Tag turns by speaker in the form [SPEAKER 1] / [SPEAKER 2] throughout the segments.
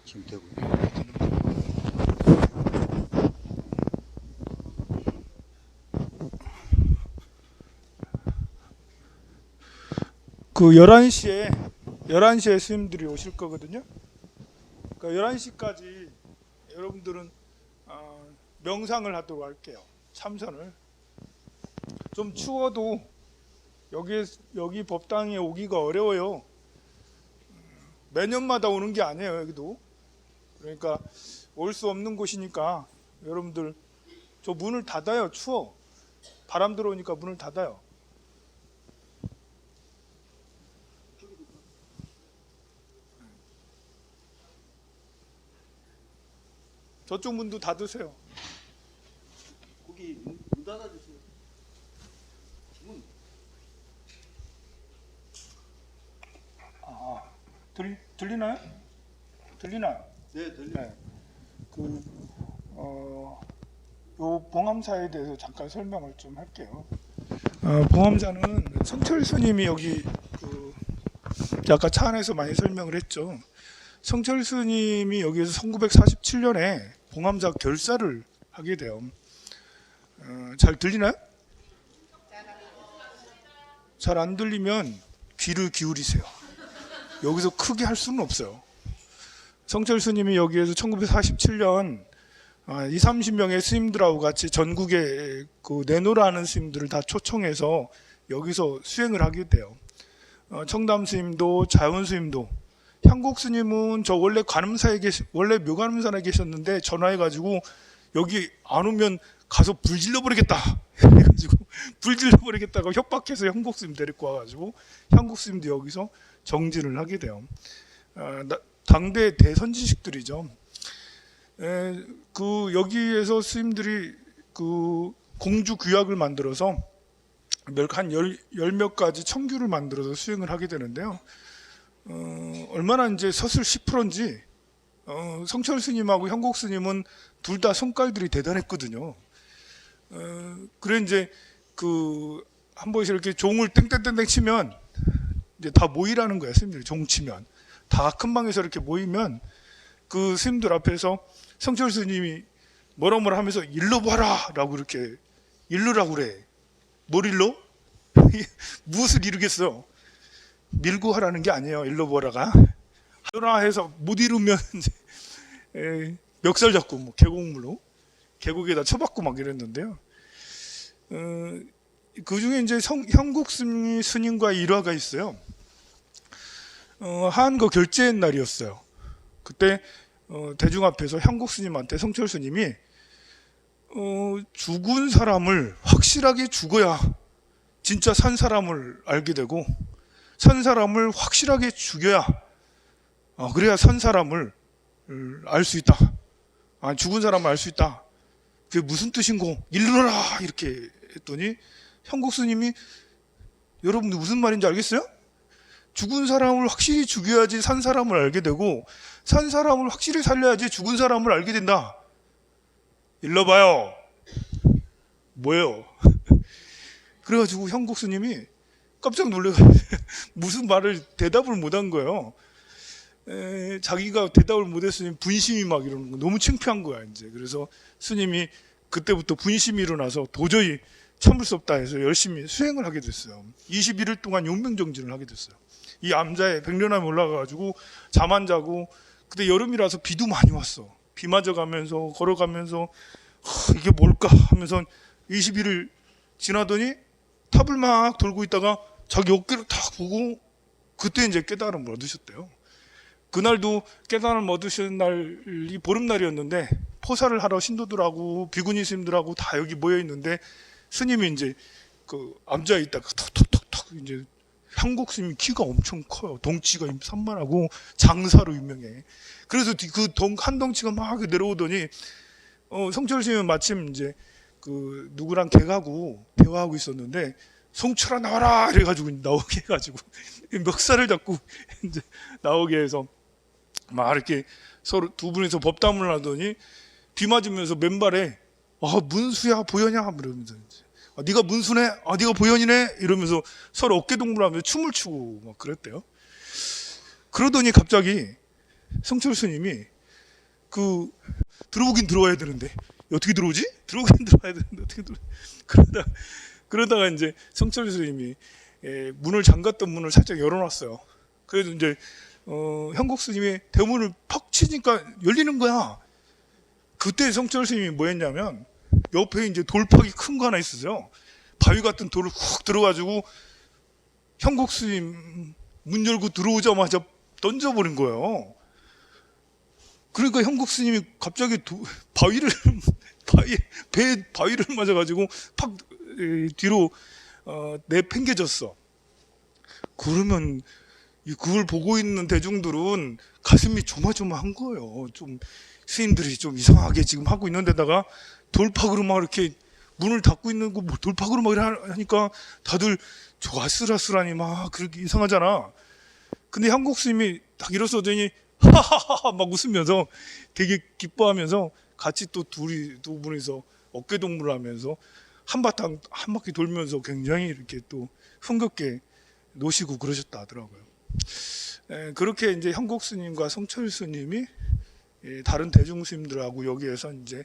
[SPEAKER 1] 지금 되고.
[SPEAKER 2] 그 11시에 스님들이 오실 거거든요. 그러니까 11시까지 여러분들은 명상을 하도록 할게요. 참선을. 좀 추워도 여기 법당에 오기가 어려워요. 매년마다 오는 게 아니에요, 여기도. 그러니까 올 수 없는 곳이니까 여러분들 저 문을 닫아요. 추워. 바람 들어오니까 문을 닫아요. 저쪽 문도 닫으세요.
[SPEAKER 1] 거기 문 닫아주세요. 문.
[SPEAKER 2] 들리나요? 들리나요?
[SPEAKER 1] 네, 들려요.
[SPEAKER 2] 네. 요 봉암사에 대해서 잠깐 설명을 좀 할게요. 봉암사는 성철 스님이 여기 아까 차 안에서 많이 설명을 했죠. 성철 스님이 여기에서 1947년에 봉암사 결사를 하게 돼요. 잘 들리나요? 잘 안 들리면 귀를 기울이세요. 여기서 크게 할 수는 없어요. 성철 스님이 여기에서 1947년 20, 30명의 스님들하고 같이 전국에 내노라는 스님들을 다 초청해서 여기서 수행을 하게 돼요. 청담 스님도 자연 스님도, 향곡 스님은 저 원래 원래 묘관음산에 계셨는데 전화해가지고 여기 안 오면 가서 불 질러버리겠다 해가지고 불 질러버리겠다고 협박해서 향곡 스님 데리고 와가지고 향곡 스님도 여기서 정진을 하게 돼요. 당대 대선지식들이죠. 여기에서 스님들이 공주 규약을 만들어서 한 열 몇 가지 청규를 만들어서 수행을 하게 되는데요. 얼마나 이제 서술 10%인지 성철 스님하고 향곡 스님은 둘 다 성깔들이 대단했거든요. 그래 이제 한 번씩 이렇게 종을 땡땡땡땡 치면 이제 다 모이라는 거예요. 스님들이 종 치면 다 큰 방에서 이렇게 모이면 그 스님들 앞에서 성철 스님이 뭐라 하면서 일러 봐라 라고 이렇게 일르라고 그래. 뭘 일러? 무엇을 이루겠어? 밀고 하라는 게 아니에요. 일러 보라가 하라 해서 못 이루면 이제 멱살 잡고 뭐 계곡물로 계곡에다 쳐박고 막 이랬는데요. 그 중에 이제 향곡 스님과 일화가 있어요. 한거 결제 날이었어요. 그때 대중 앞에서 향곡 스님한테 성철 스님이 죽은 사람을 확실하게 죽어야 진짜 산 사람을 알게 되고 산 사람을 확실하게 죽여야 그래야 산 사람을 알 수 있다. 죽은 사람을 알 수 있다. 그게 무슨 뜻인고? 일러라 이렇게 했더니 향곡 스님이 여러분들 무슨 말인지 알겠어요? 죽은 사람을 확실히 죽여야지 산 사람을 알게 되고 산 사람을 확실히 살려야지 죽은 사람을 알게 된다. 일러봐요. 뭐예요? 그래가지고 향곡 스님이 깜짝 놀래가지고 무슨 말을 대답을 못한 거예요. 자기가 대답을 못했으니 분심이 막 이러는 거 너무 창피한 거야 이제. 그래서 스님이 그때부터 분심이 일어나서 도저히 참을 수 없다 해서 열심히 수행을 하게 됐어요. 21일 동안 용맹정진을 하게 됐어요. 이 암자에 백련암에 올라가가지고 잠 안 자고 그때 여름이라서 비도 많이 왔어. 비 맞아가면서 걸어가면서 이게 뭘까 하면서 21일 지나더니 탑을 막 돌고 있다가 자기 어깨를 탁 보고 그때 이제 깨달음을 얻으셨대요. 그날도 깨달음을 얻으신 날이 보름날이었는데 포사를 하러 신도들하고 비구니 스님들하고 다 여기 모여 있는데 스님이 이제 암자에 있다가 톡톡톡톡 이제 향곡 스님이 키가 엄청 커요. 덩치가 산만하고 장사로 유명해. 그래서 한 덩치가 막 내려오더니 성철 스님은 마침 이제 누구랑 개가고 대화하고 있었는데 성철아 나와라 이래가지고 나오게 해가지고 멱살을 잡고 이제 나오게 해서 막 이렇게 서로 두 분이서 법담을 하더니 비 맞으면서 맨발에 문수야 보현이야 이러면서 이제 네가 문수네? 네가 보현이네? 이러면서 서로 어깨동무하면서 춤을 추고 막 그랬대요. 그러더니 갑자기 성철 스님이 들어오긴 들어와야 되는데 어떻게 들어오지? 들어오긴 들어와야 되는데 어떻게 들어? 그러다가 이제 성철 스님이 문을 잠갔던 문을 살짝 열어놨어요. 그래도 이제 현국 스님이 대문을 팍 치니까 열리는 거야. 그때 성철 스님이 뭐 했냐면 옆에 이제 돌팍이 큰 거 하나 있었어요. 바위 같은 돌을 훅 들어가지고 현국 스님 문 열고 들어오자마자 던져버린 거예요. 그러니까 현국 스님이 갑자기 바위를 맞아가지고 팍 뒤로 내팽개졌어. 그러면 그걸 보고 있는 대중들은 가슴이 조마조마한 거예요. 좀 스님들이 좀 이상하게 지금 하고 있는데다가 돌팍으로 막 이렇게 문을 닫고 있는 거 뭐 돌팍으로 막 하니까 다들 저 아슬아슬하니 막 그렇게 이상하잖아. 근데 한국 스님이 딱 일어서더니 하하하하 막 웃으면서 되게 기뻐하면서 같이 또 두 분이서 어깨동무를 하면서 한 바퀴 돌면서 굉장히 이렇게 또 흥겹게 노시고 그러셨다 하더라고요. 그렇게 이제 현국 스님과 성철 스님이 다른 대중 스님들하고 여기에서 이제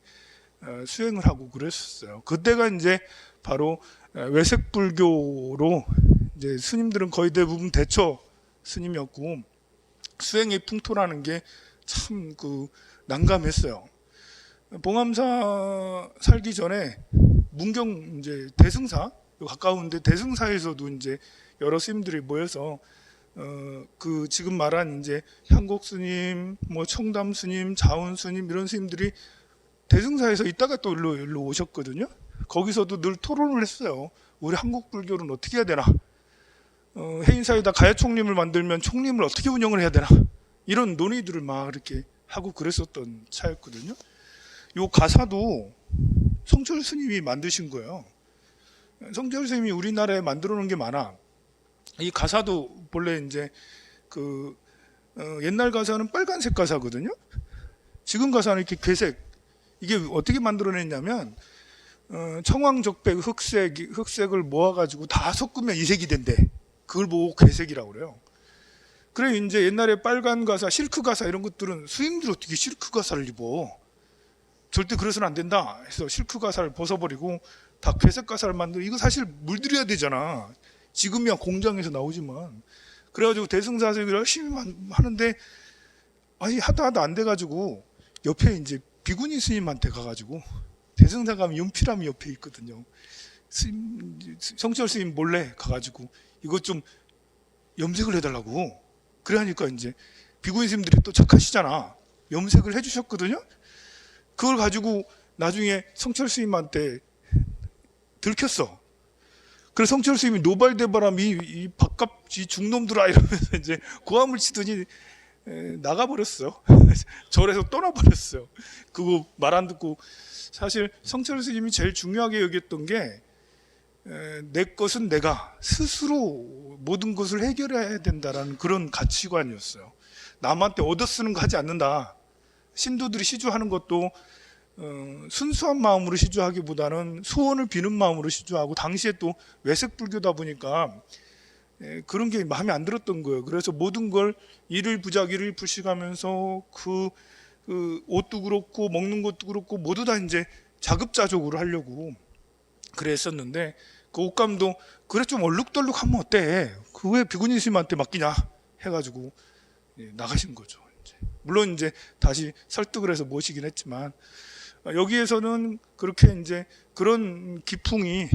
[SPEAKER 2] 수행을 하고 그랬었어요. 그때가 이제 바로 외색불교로 이제 스님들은 거의 대부분 대처 스님이었고 수행의 풍토라는 게 참 난감했어요. 봉암사 살기 전에 문경 이제 대승사 가까운데 대승사에서도 이제 여러 스님들이 모여서 지금 말한 이제 향곡 스님, 뭐 청담 스님, 자운 스님 이런 스님들이 대승사에서 있다가 또 일로 오셨거든요. 거기서도 늘 토론을 했어요. 우리 한국 불교는 어떻게 해야 되나? 해인사에다 가야총림을 만들면 총림을 어떻게 운영을 해야 되나? 이런 논의들을 막 이렇게 하고 그랬었던 차였거든요. 요 가사도 성철 스님이 만드신 거예요. 성철 스님이 우리나라에 만들어 놓은 게 많아. 이 가사도 본래 이제 옛날 가사는 빨간색 가사거든요. 지금 가사는 이렇게 괴색. 이게 어떻게 만들어냈냐면 청황적백 흑색을 모아가지고 다 섞으면 이색이 된대. 그걸 보고 괴색이라고 그래요. 그래 이제 옛날에 빨간 가사, 실크 가사 이런 것들은 스님들 어떻게 실크 가사를 입어? 절대 그래서는 안 된다. 해서 실크 가사를 벗어버리고 다 괴색 가사를 만들어. 이거 사실 물들여야 되잖아. 지금이야 공장에서 나오지만. 그래가지고 대승사에서 열심히 하는데 아니 하다 안 돼가지고 옆에 이제 비구니 스님한테 가가지고 대승사 가면 윤피람이 옆에 있거든요. 성철 스님 몰래 가가지고 이것 좀 염색을 해달라고. 그러니까 이제 비구니 스님들이 또 착하시잖아. 염색을 해주셨거든요. 그걸 가지고 나중에 성철 스님한테 들켰어. 그래서 성철 스님이 노발대바람이 이 밥값이 중놈들아 이러면서 이제 고함을 치더니 나가버렸어. 절에서 떠나버렸어요. 그거 말 안 듣고. 사실 성철 스님이 제일 중요하게 여겼던 게 내 것은 내가 스스로 모든 것을 해결해야 된다라는 그런 가치관이었어요. 남한테 얻어쓰는 거 하지 않는다. 신도들이 시주하는 것도 순수한 마음으로 시주하기보다는 소원을 비는 마음으로 시주하고, 당시에 또 외색불교다 보니까 그런 게 마음에 안 들었던 거예요. 그래서 모든 걸 일을 부작일을 불식하면서 그 옷도 그렇고 먹는 것도 그렇고 모두 다 이제 자급자족으로 하려고 그랬었는데, 그 옷감도 그래 좀 얼룩덜룩하면 어때? 그 왜 비구니 스님한테 맡기냐 해가지고 나가신 거죠. 물론 이제 다시 설득을 해서 모시긴 했지만, 여기에서는 그렇게 이제 그런 기풍이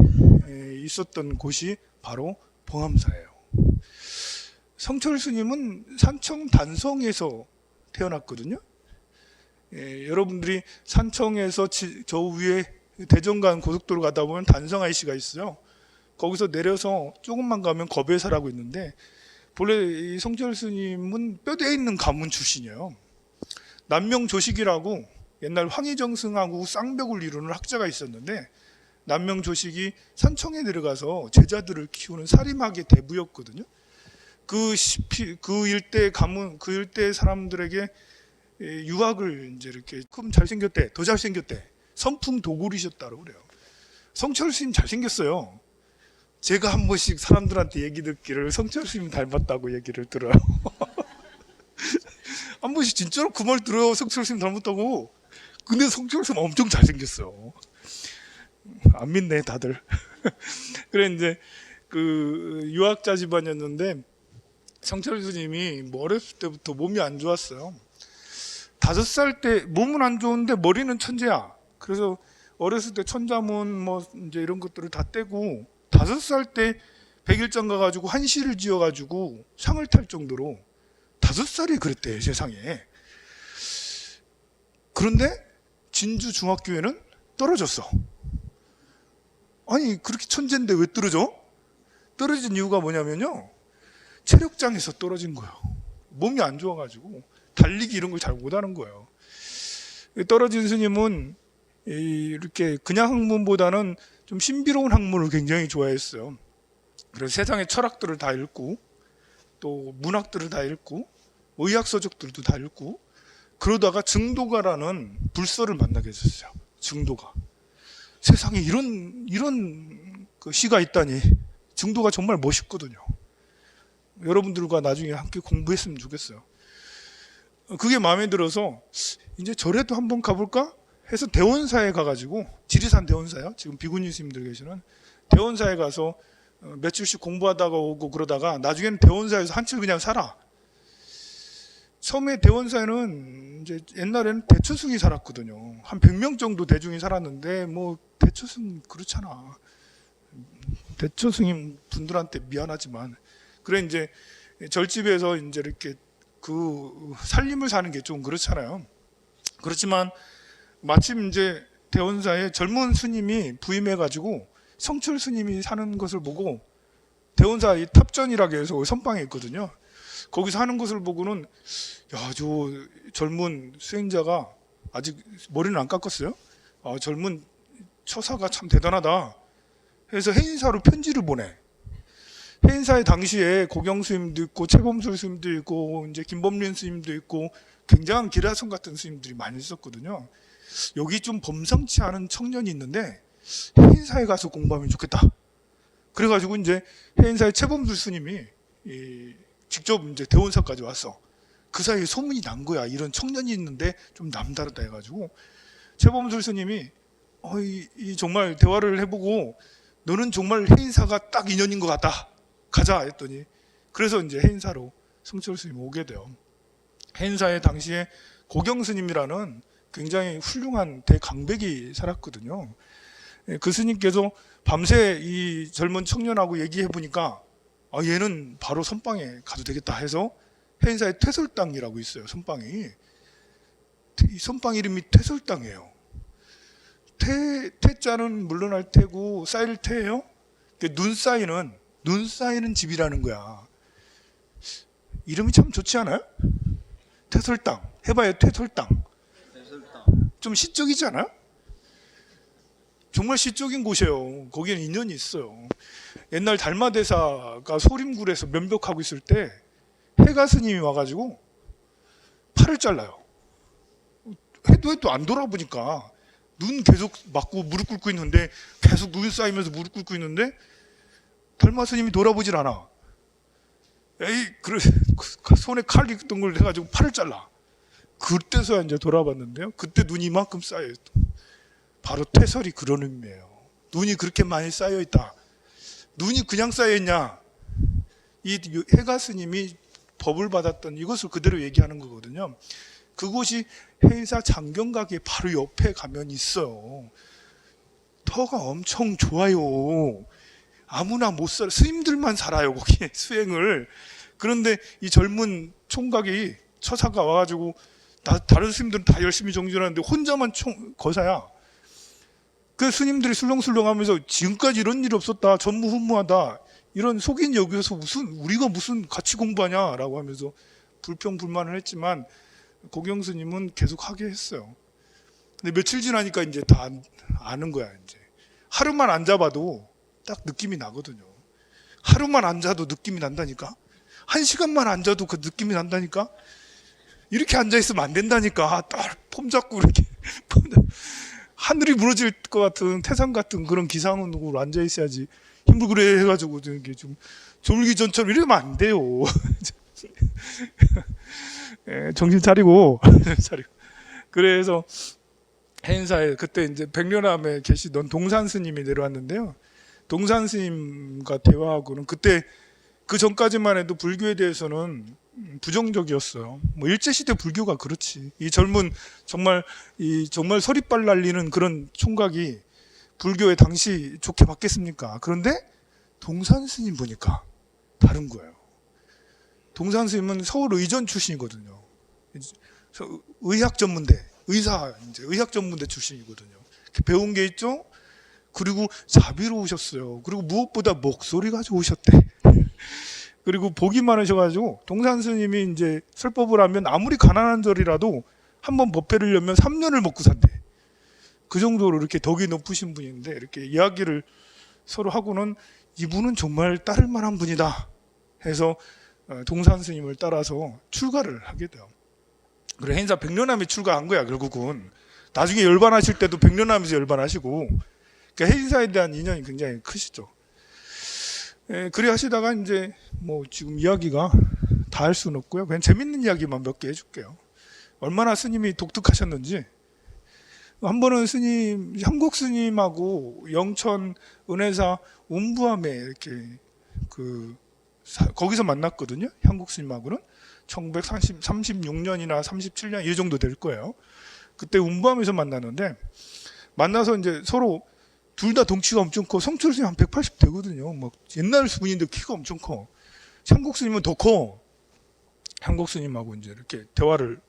[SPEAKER 2] 있었던 곳이 바로 봉암사예요. 성철 스님은 산청 단성에서 태어났거든요. 여러분들이 산청에서 저 위에 대전간 고속도로 가다 보면 단성 IC가 있어요. 거기서 내려서 조금만 가면 거배사라고 있는데, 본래 이 성철 스님은 뼈대에 있는 가문 출신이에요. 남명조식이라고 옛날 황희정승하고 쌍벽을 이루는 학자가 있었는데, 남명조식이 산청에 내려가서 제자들을 키우는 사림학의 대부였거든요. 그 일대 가문, 그 일대 사람들에게 유학을 이제 이렇게 그럼 잘생겼대, 더 잘생겼대, 선풍 도굴이셨다고 그래요. 성철 스님 잘생겼어요. 제가 한 번씩 사람들한테 얘기 듣기를 성철 스님 닮았다고 얘기를 들어요. 한 번씩 진짜로 그 말 들어요. 성철 스님 닮았다고. 근데 성철 스님 엄청 잘생겼어요. 안 믿네 다들. 그래 이제 그 유학자 집안이었는데 성철 스님이 뭐 어렸을 때부터 몸이 안 좋았어요. 5살 때 몸은 안 좋은데 머리는 천재야. 그래서 어렸을 때 천자문 뭐 이제 이런 것들을 다 떼고 5살 때 백일장 가가지고 한시를 지어가지고 상을 탈 정도로 5살이 그랬대 세상에. 그런데 진주 중학교에는 떨어졌어. 아니 그렇게 천재인데 왜 떨어져? 떨어진 이유가 뭐냐면요, 체력장에서 떨어진 거예요. 몸이 안 좋아가지고 달리기 이런 걸 잘 못하는 거예요. 떨어진 스님은 이렇게 그냥 학문보다는 좀 신비로운 학문을 굉장히 좋아했어요. 그래서 세상의 철학들을 다 읽고 또 문학들을 다 읽고 의학 서적들도 다 읽고 그러다가 증도가라는 불서를 만나게 됐어요. 증도가. 세상에 이런 그 시가 있다니. 증도가 정말 멋있거든요. 여러분들과 나중에 함께 공부했으면 좋겠어요. 그게 마음에 들어서 이제 절에도 한번 가볼까 해서 대원사에 가가지고, 지리산 대원사요, 지금 비구니 스님들 계시는 대원사에 가서 며칠씩 공부하다가 오고 그러다가 나중에는 대원사에서 한칠 그냥 살아. 처음에 대원사에는 이제 옛날에는 대처승이 살았거든요. 한 100명 정도 대중이 살았는데 뭐 대처승 그렇잖아. 대처승님 분들한테 미안하지만 그래 이제 절집에서 이제 이렇게 그 살림을 사는 게 좀 그렇잖아요. 그렇지만 마침 이제 대원사에 젊은 스님이 부임해가지고 성철 스님이 사는 것을 보고, 대원사 이 탑전이라고 해서 선방에 있거든요. 거기서 하는 것을 보고는 야, 저 젊은 수행자가 아직 머리는 안 깎았어요. 아, 젊은 처사가 참 대단하다 해서 해인사로 편지를 보내. 해인사에 당시에 고경 스님도 있고 최범술 스님도 있고 이제 김범린 스님도 있고 굉장한 기라성 같은 스님들이 많이 있었거든요. 여기 좀 범상치 않은 청년이 있는데 해인사에 가서 공부하면 좋겠다. 그래가지고 이제 해인사의 최범술 스님이 직접 이제 대원사까지 왔어. 그 사이에 소문이 난 거야. 이런 청년이 있는데 좀 남다르다 해가지고 최범술 스님이 정말 대화를 해보고 너는 정말 해인사가 딱 인연인 것 같다. 가자 했더니, 그래서 이제 해인사로 성철 스님이 오게 돼요. 해인사에 당시에 고경 스님이라는 굉장히 훌륭한 대강백이 살았거든요. 그 스님께서 밤새 이 젊은 청년하고 얘기해 보니까 얘는 바로 선방에 가도 되겠다 해서 해인사에 퇴설당이라고 있어요. 선방이. 이 선방 이름이 퇴설당이에요. 태자는 물러날 테고 쌓일 테예요. 눈 쌓이는 집이라는 거야. 이름이 참 좋지 않아요? 퇴설당. 해봐요. 퇴설당. 좀 시적이지 않아요? 정말 시적인 곳이에요. 거기에는 인연이 있어요. 옛날 달마대사가 소림굴에서 면벽하고 있을 때 해가 스님이 와가지고 팔을 잘라요. 해도 안 돌아보니까 눈 계속 맞고 무릎 꿇고 있는데, 계속 눈 쌓이면서 무릎 꿇고 있는데 달마 스님이 돌아보질 않아. 그래 손에 칼 있던 걸 해가지고 팔을 잘라. 그때서야 이제 돌아봤는데요. 그때 눈이 이만큼 쌓여 있다. 바로 퇴설이 그런 의미예요. 눈이 그렇게 많이 쌓여 있다. 눈이 그냥 쌓여 있냐? 이 해가 스님이 법을 받았던 이것을 그대로 얘기하는 거거든요. 그곳이 해인사 장경각의 바로 옆에 가면 있어요. 터가 엄청 좋아요. 아무나 못 살아. 스님들만 살아요 거기에 수행을. 그런데 이 젊은 총각이 처사가 와가지고 다른 스님들은 다 열심히 정진하는데 혼자만 거사야. 그 스님들이 술렁술렁하면서 지금까지 이런 일이 없었다, 전무후무하다, 이런 속인 여기서 우리가 무슨 같이 공부하냐라고 하면서 불평불만을 했지만 고경 스님은 계속 하게 했어요. 근데 며칠 지나니까 이제 다 아는 거야. 이제 하루만 앉아봐도 딱 느낌이 나거든요. 하루만 앉아도 느낌이 난다니까. 1시간만 앉아도 그 느낌이 난다니까. 이렇게 앉아있으면 안 된다니까. 딱 폼 잡고 이렇게 하늘이 무너질 것 같은 태산 같은 그런 기상으로 앉아있어야지. 힘을 그래 해가지고 이렇게 좀 졸기전처럼 이러면 안 돼요. 정신 차리고 차리고. 그래서 행사에 그때 이제 백련암에 계시던 동산 스님이 내려왔는데요. 동산 스님과 대화하고는 그때 그 전까지만 해도 불교에 대해서는 부정적이었어요. 뭐 일제 시대 불교가 그렇지. 이 젊은 정말 서리빨 날리는 그런 총각이 불교에 당시 좋게 받겠습니까? 그런데 동산 스님 보니까 다른 거예요. 동산 스님은 서울 의전 출신이거든요. 의학 전문대, 의학 전문대 출신이거든요. 배운 게 있죠. 그리고 자비로우셨어요. 그리고 무엇보다 목소리가 좋으셨대. 그리고 복이 많으셔가지고 동산 스님이 이제 설법을 하면 아무리 가난한 절이라도 한번 법회를 열면 3년을 먹고 산대. 그 정도로 이렇게 덕이 높으신 분인데 이렇게 이야기를 서로 하고는 이분은 정말 따를 만한 분이다 해서 동산 스님을 따라서 출가를 하게 돼요. 그래 행사 백련암에 출가한 거야 결국은. 나중에 열반하실 때도 백련암에서 열반하시고, 그러니까 행사에 대한 인연이 굉장히 크시죠. 그래 하시다가 이제 뭐 지금 이야기가 다 할 수는 없고요. 그냥 재밌는 이야기만 몇 개 해줄게요. 얼마나 스님이 독특하셨는지. 한 번은 한국 스님하고 영천 은혜사 운부함에 이렇게 거기서 만났거든요. 한국 스님하고는 1936년이나 37년 이 정도 될 거예요. 그때 운부함에서 만났는데 만나서 이제 서로 둘 다 덩치가 엄청 커. 성철 스님 한 180 되거든요. 막 옛날 분인데 키가 엄청 커. 한국 스님은 더 커. 한국 스님하고 이제 이렇게 대화를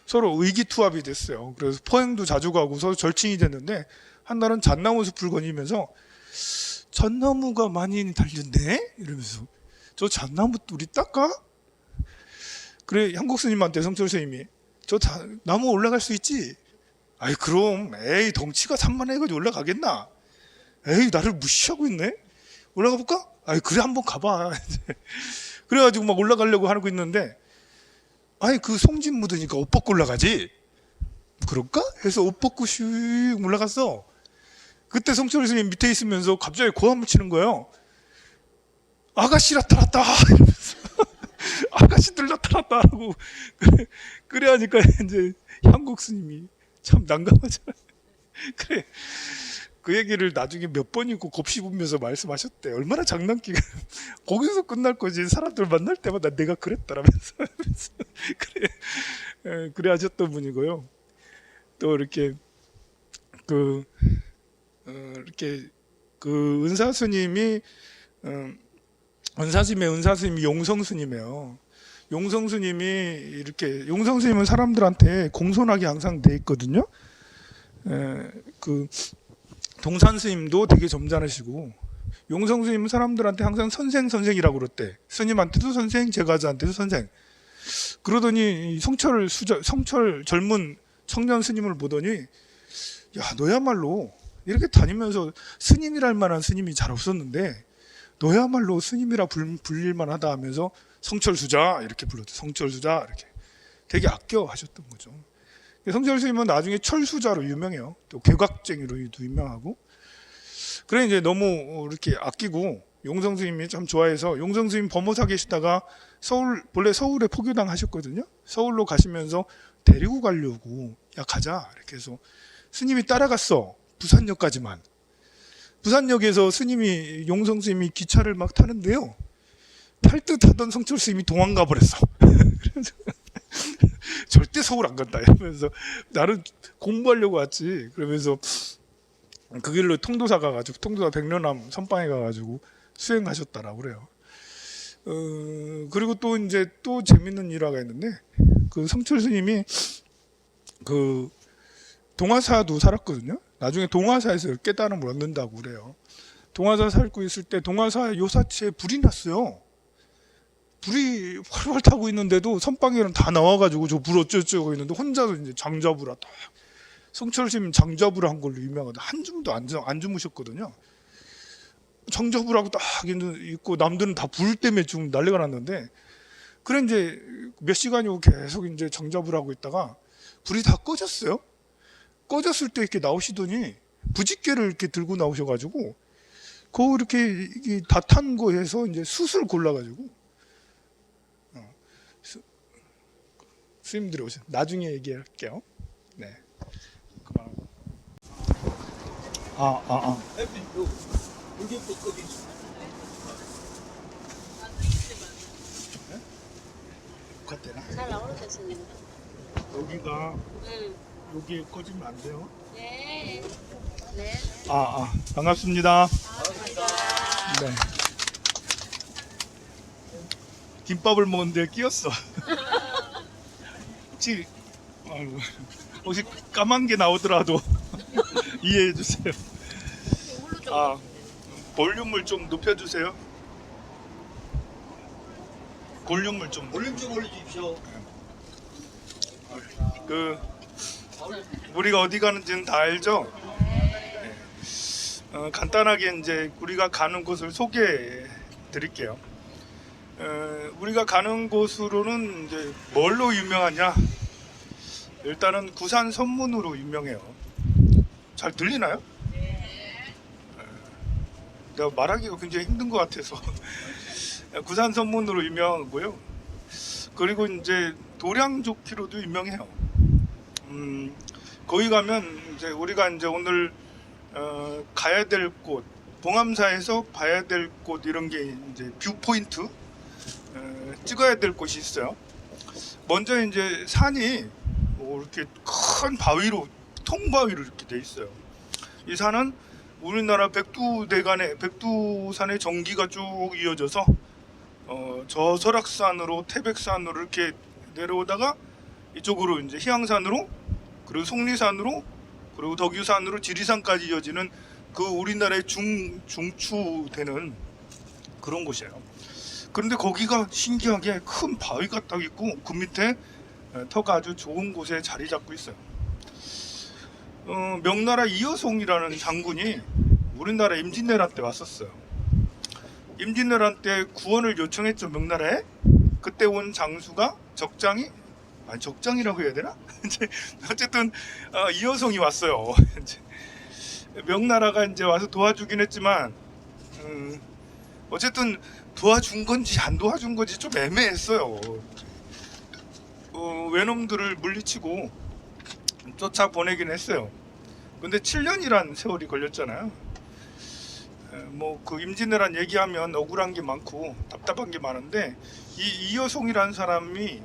[SPEAKER 2] 서로 의기투합이 됐어요. 그래서 포행도 자주 가고 서로 절친이 됐는데 한 날은 잣나무 숲을 거니면서 잣나무가 많이 달렸네? 이러면서 저 잣나무 우리 닦아? 그래 한국 스님한테 성철 스님이 저 나무 올라갈 수 있지? 아이 그럼 에이 덩치가 산만해가지고 올라가겠나? 에이 나를 무시하고 있네? 올라가 볼까? 아이 그래 한번 가봐. 그래가지고 막 올라가려고 하고 있는데 아니 그 송진 묻으니까 옷 벗고 올라가지. 그럴까? 해서 옷 벗고 슉 올라갔어. 그때 성철 스님 밑에 있으면서 갑자기 고함을 치는 거예요. 아가씨 나타났다 이러면서 아가씨들 나타났다 하고 그래 하니까 이제 한국 스님이 참 난감하잖아. 그래 그 얘기를 나중에 몇 번이고 곱씹으면서 말씀하셨대. 얼마나 장난기가 거기서 끝날 거지. 사람들 만날 때마다 내가 그랬다라면서 그래 하셨던 분이고요. 또 이렇게 이렇게 은사 스님이 은사 스님이 용성 스님이에요. 용성 스님이 이렇게 용성 스님은 사람들한테 공손하게 항상 돼 있거든요. 동산 스님도 되게 점잖으시고 용성 스님은 사람들한테 항상 선생이라고 그랬대. 스님한테도 선생, 제가자한테도 선생. 그러더니 성철 젊은 청년 스님을 보더니 야 너야말로 이렇게 다니면서 스님이랄 만한 스님이 잘 없었는데 너야말로 스님이라 불릴만 하다 하면서 성철수자 이렇게 불렀대. 성철수자 이렇게 되게 아껴 하셨던 거죠. 성철 스님은 나중에 철수자로 유명해요. 또 개각쟁이로도 유명하고. 그래 이제 너무 이렇게 아끼고 용성 스님이 참 좋아해서 용성 스님 범호사 계시다가 원래 서울에 포교당 하셨거든요. 서울로 가시면서 데리고 가려고 야 가자 이렇게 해서 스님이 따라갔어. 부산역까지만. 부산역에서 용성 스님이 기차를 막 타는데요. 탈 듯 하던 성철 스님이 도망가 버렸어. 그래서 절대 서울 안 간다 이러면서 나는 공부하려고 왔지. 그러면서 그 길로 통도사 가가지고 통도사 백련암 선방에 가가지고 수행하셨다라고 그래요. 그리고 또 이제 또 재밌는 일화가 있는데 그 성철 스님이 그 동화사도 살았거든요. 나중에 동화사에서 깨달음을 얻는다고 그래요. 동화사 살고 있을 때 동화사 요사체에 불이 났어요. 불이 활활 타고 있는데도 선방에는 다 나와가지고 저 불 어쩌고 있는데 혼자서 이제 장자부라 딱 성철스님 장자부라 한 걸로 유명하다. 한 줌도 안 주무셨거든요. 장자부라고 딱 있고 남들은 다 불 때문에 지금 난리가 났는데 그래 이제 몇 시간이고 계속 이제 장자부라고 있다가 불이 다 꺼졌어요. 꺼졌을 때 이렇게 나오시더니 부직개를 이렇게 들고 나오셔가지고 그 이렇게 다 탄 거에서 이제 숯을 골라가지고 스님들이 오신. 나중에 얘기할게요. 네. 그만하고.
[SPEAKER 1] 여기 또 어디
[SPEAKER 2] 같대나?
[SPEAKER 3] 잘 나오는데 스님.
[SPEAKER 2] 여기가
[SPEAKER 3] 응.
[SPEAKER 2] 여기 꺼지면 안 돼요.
[SPEAKER 3] 네. 네.
[SPEAKER 2] 반갑습니다. 네. 김밥을 먹는데 끼었어. 혹시 까만 게 나오더라도 이해해 주세요. 볼륨을 좀 높여주세요. 볼륨을 좀.
[SPEAKER 1] 볼륨 좀 올려주십시오.
[SPEAKER 2] 우리가 어디 가는지는 다 알죠? 네. 간단하게 이제 우리가 가는 곳을 소개해 드릴게요. 우리가 가는 곳으로는 이제 뭘로 유명하냐? 일단은 구산 선문으로 유명해요. 잘 들리나요? 내가 말하기가 굉장히 힘든 것 같아서 구산 선문으로 유명하고요. 그리고 이제 도량조끼로도 유명해요. 거기 가면 이제 우리가 이제 오늘 가야 될 곳, 봉암사에서 봐야 될 곳 이런 게 이제 뷰 포인트 찍어야 될 곳이 있어요. 먼저 이제 산이 이렇게 큰 바위로 통바위로 이렇게 돼 있어요. 이 산은 우리나라 백두산의 전기가 쭉 이어져서 저 설악산으로 태백산으로 이렇게 내려오다가 이쪽으로 이제 희양산으로 그리고 속리산으로 그리고 덕유산으로 지리산까지 이어지는 그 우리나라의 중추되는 그런 곳이에요. 그런데 거기가 신기하게 큰 바위가 딱 있고 그 밑에 터가 아주 좋은 곳에 자리 잡고 있어요. 명나라 이여송이라는 장군이 우리나라 임진왜란 때 왔었어요. 임진왜란 때 구원을 요청했죠, 명나라에. 그때 온 장수가 적장이라고 해야 되나? 어쨌든 이여송이 왔어요. 명나라가 이제 와서 도와주긴 했지만 어쨌든 도와준 건지 안 도와준 건지 좀 애매했어요. 외놈들을 물리치고 쫓아 보내긴 했어요. 근데 7년이란 세월이 걸렸잖아요. 뭐 그 임진왜란 얘기하면 억울한 게 많고 답답한 게 많은데 이 이여송이라는 사람이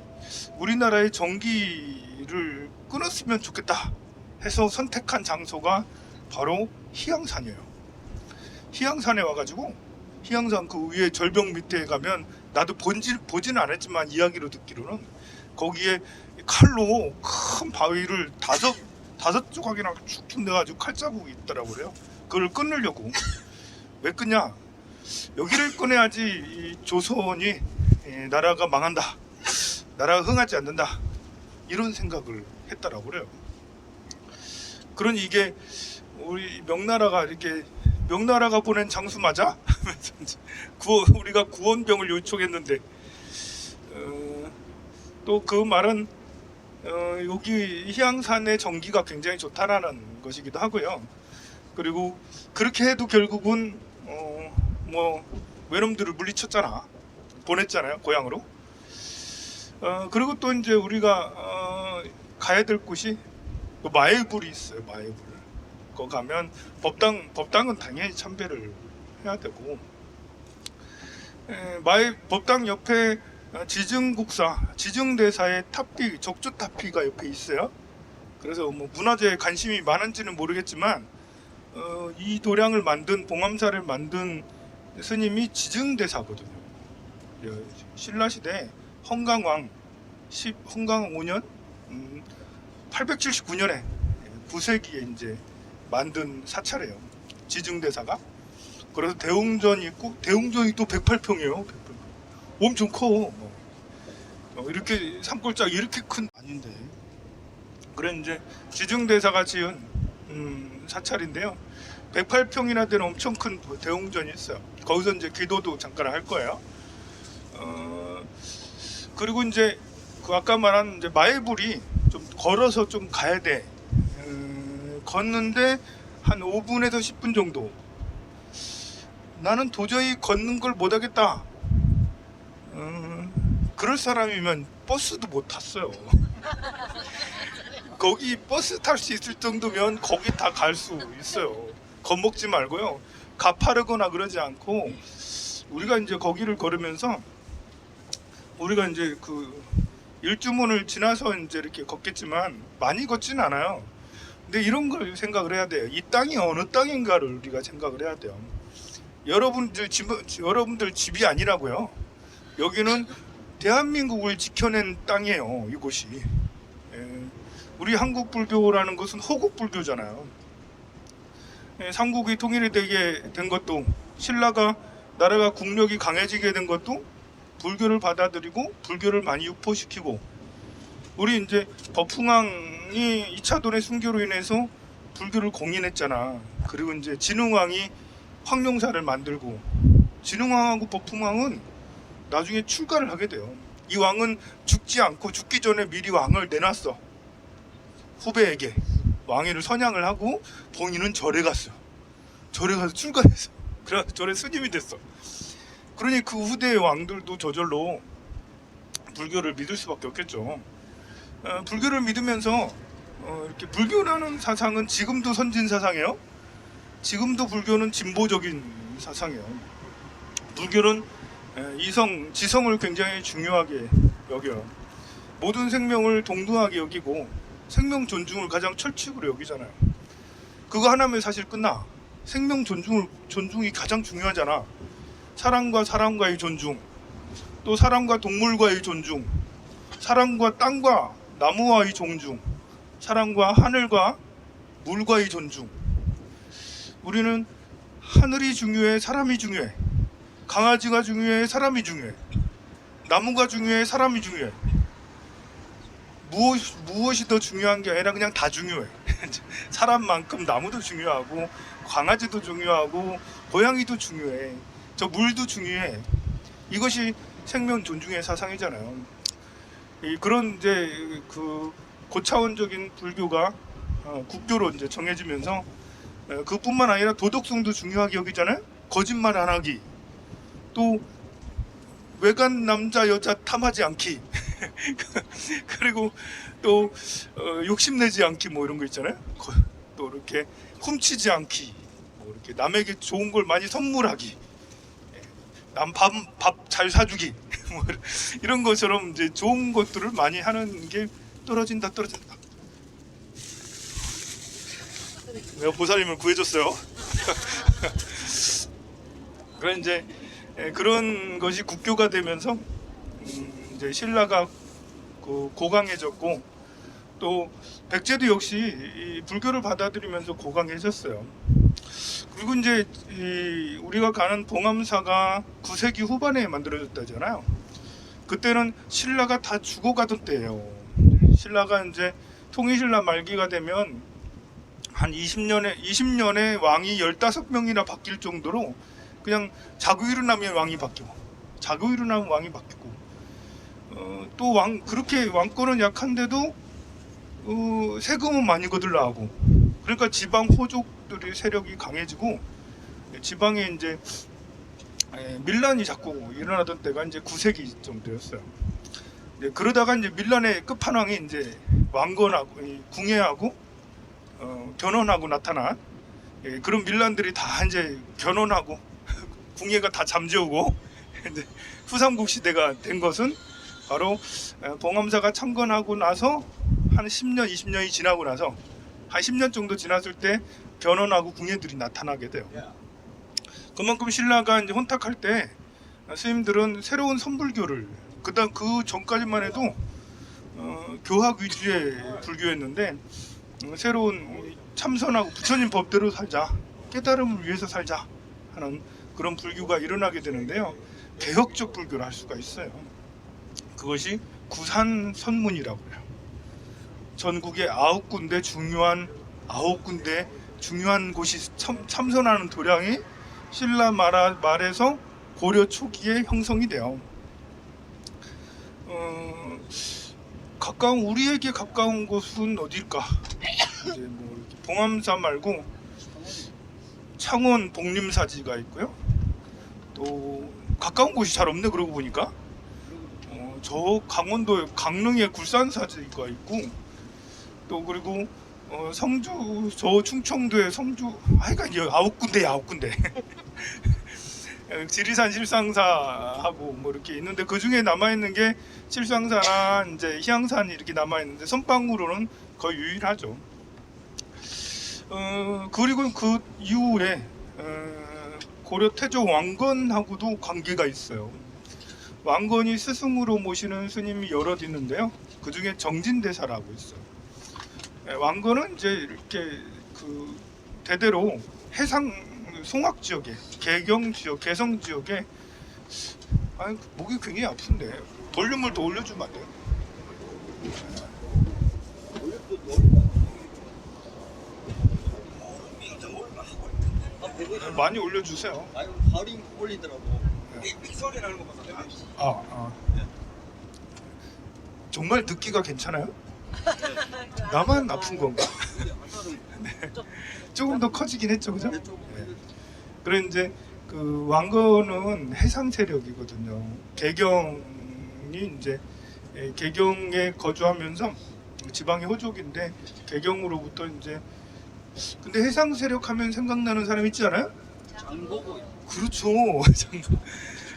[SPEAKER 2] 우리나라의 전기를 끊었으면 좋겠다 해서 선택한 장소가 바로 희양산이에요. 희양산에 와가지고 희양산 그 위에 절벽 밑에 가면 나도 보지는 않았지만 이야기로 듣기로는 거기에 칼로 큰 바위를 다섯 조각이나 쭉쭉 내가지고 칼자국이 있더라고 그래요. 그걸 끊으려고. 왜 끊냐? 여기를 끊어야지 이 조선이 나라가 망한다, 나라가 흥하지 않는다, 이런 생각을 했다라고 그래요. 그러니 이게 우리 명나라가 이렇게 명나라가 보낸 장수 맞아? 우리가 구원병을 요청했는데 또 그 말은 여기 희양산의 전기가 굉장히 좋다라는 것이기도 하고요. 그리고 그렇게 해도 결국은 뭐 외놈들을 물리쳤잖아, 보냈잖아요, 고향으로. 그리고 또 이제 우리가 가야 될 곳이 또 마애불이 있어요. 마애불. 거 가면 법당은 당연히 참배를 해야 되고, 법당 옆에 지증대사의 탑비, 적주 탑비가 옆에 있어요. 그래서 뭐 문화재에 관심이 많은지는 모르겠지만 이 도량을 만든, 봉암사를 만든 스님이 지증대사거든요. 신라시대 헌강왕 5년 879년에 부세기에 이제 만든 사찰이에요, 지증대사가. 그래서 대웅전이 있고, 대웅전이 또 108평이에요. 108평. 엄청 커. 이렇게 산골짜기 이렇게 큰 아닌데. 그래 이제 지증대사가 지은 사찰인데요. 108평이나 되는 엄청 큰 대웅전이 있어요. 거기서 이제 기도도 잠깐 할 거예요. 그리고 이제 그 아까 말한 이제 마애불이 좀 걸어서 좀 가야 돼. 걷는데 한 5분에서 10분 정도. 나는 도저히 걷는 걸 못하겠다. 그럴 사람이면 버스도 못 탔어요. 거기 버스 탈 수 있을 정도면 거기 다 갈 수 있어요. 겁먹지 말고요. 가파르거나 그러지 않고 우리가 이제 거기를 걸으면서 우리가 이제 그 일주문을 지나서 이제 이렇게 걷겠지만 많이 걷진 않아요. 근데 이런 걸 생각을 해야 돼요. 이 땅이 어느 땅인가를 우리가 생각을 해야 돼요. 여러분들 집이 아니라고요. 여기는 대한민국을 지켜낸 땅이에요. 이곳이. 우리 한국 불교라는 것은 호국 불교잖아요. 삼국이 통일이 되게 된 것도, 신라가 나라가 국력이 강해지게 된 것도 불교를 받아들이고 불교를 많이 유포시키고, 우리 이제 법흥왕이 2차 돈의 순교로 인해서 불교를 공인했잖아. 그리고 이제 진흥왕이 황룡사를 만들고, 진흥왕하고 법흥왕은 나중에 출가를 하게 돼요. 이 왕은 죽지 않고 죽기 전에 미리 왕을 내놨어. 후배에게 왕위를 선양을 하고 본인은 절에 갔어. 절에 가서 출가했어. 그래서 절에 스님이 됐어. 그러니 그 후대의 왕들도 저절로 불교를 믿을 수밖에 없겠죠. 불교를 믿으면서 이렇게 불교라는 사상은 지금도 선진 사상이에요. 지금도 불교는 진보적인 사상이에요. 불교는 지성을 굉장히 중요하게 여겨요. 모든 생명을 동등하게 여기고 생명 존중을 가장 철칙으로 여기잖아요. 그거 하나면 사실 끝나. 생명 존중이 가장 중요하잖아. 사람과 사람과의 존중, 또 사람과 동물과의 존중, 사람과 땅과 나무와의 존중, 사람과 하늘과 물과의 존중. 우리는 하늘이 중요해, 사람이 중요해. 강아지가 중요해, 사람이 중요해. 나무가 중요해, 사람이 중요해. 무엇이 더 중요한 게 아니라 그냥 다 중요해. 사람만큼 나무도 중요하고 강아지도 중요하고 고양이도 중요해. 저 물도 중요해. 이것이 생명 존중의 사상이잖아요. 그런 이제 그 고차원적인 불교가 국교로 이제 정해지면서 그뿐만 아니라 도덕성도 중요하게 여기잖아요. 거짓말 안 하기, 또 외간 남자 여자 탐하지 않기, 그리고 또 욕심내지 않기, 뭐 이런 거 있잖아요. 또 이렇게 훔치지 않기, 뭐 이렇게 남에게 좋은 걸 많이 선물하기, 남 밥 잘 사주기, 뭐 이런 것처럼 이제 좋은 것들을 많이 하는 게 떨어진다. 내가 보살님을 구해줬어요. 그런 이제 그런 것이 국교가 되면서 이제 신라가 고강해졌고, 또 백제도 역시 이 불교를 받아들이면서 고강해졌어요. 그리고 이제 우리가 가는 봉암사가 9세기 후반에 만들어졌다잖아요. 그때는 신라가 다 죽어가던 때예요. 신라가 이제 통일신라 말기가 되면 한 20년에 왕이 15명이나 바뀔 정도로, 그냥 자고 일어나면 왕이 바뀌고, 자고 일어나면 왕이 바뀌고, 또 그렇게 왕권은 약한데도 세금은 많이 거들라 하고, 그러니까 지방 호족들의 세력이 강해지고 지방에 이제 밀란이 자꾸 일어나던 때가 이제 9세기 정도였어요. 그러다가 이제 밀란의 끝판왕이 이제 왕건하고 궁예하고 견훤하고 나타난 그런 밀란들이 다 이제 견훤하고 궁예가 다 잠재우고 이제 후삼국 시대가 된 것은 바로 봉암사가 창건하고 나서 한 10년, 20년이 지나고 나서 한 10년 정도 지났을 때 견훤하고 궁예들이 나타나게 돼요. 그만큼 신라가 이제 혼탁할 때 스님들은 새로운 선불교를, 그 전까지만 해도 교학 위주의 불교였는데 새로운 참선하고 부처님 법대로 살자, 깨달음을 위해서 살자 하는 그런 불교가 일어나게 되는데요. 개혁적 불교를 할 수가 있어요. 그것이 구산선문이라고 해요. 전국에 9군데 중요한 곳이 참선하는 도량이 신라 말에서 고려 초기에 형성이 돼요. 우리에게 가까운 곳은 어딜까? 이제 뭐 봉암사 말고 창원 복림사지가 있고요. 또 가까운 곳이 잘 없네, 그러고 보니까. 저 강원도 강릉에 굴산사지가 있고 또 그리고 성주 저 충청도에 성주 하여간 9군데 9군데 지리산 실상사하고 뭐 이렇게 있는데 그 중에 남아 있는 게 실상사나 이제 희양산이 이렇게 남아 있는데 선방으로는 거의 유일하죠. 그리고 그 이후에 고려 태조 왕건하고도 관계가 있어요. 왕건이 스승으로 모시는 스님이 여럿 있는데요. 그 중에 정진대사라고 있어요. 왕건은 이제 이렇게 그 대대로 해상 송악 지역에 개경 지역, 개성 지역에 목이 굉장히 아픈데 볼륨을 더 올려주면 안 돼요? 많이 올려주세요.
[SPEAKER 1] 아유 발이 올리더라고. 믹소리 나는 거 봐서.
[SPEAKER 2] 정말 듣기가 괜찮아요? 나만 아픈 건가? 네. 조금 더 커지긴 했죠, 그죠? 네. 그래 이제 그 왕건은 해상 세력이거든요. 개경이 이제 개경에 거주하면서 지방의 호족인데 개경으로부터 이제 근데 해상 세력 하면 생각나는 사람 있지 않아요?
[SPEAKER 1] 장보고.
[SPEAKER 2] 그렇죠.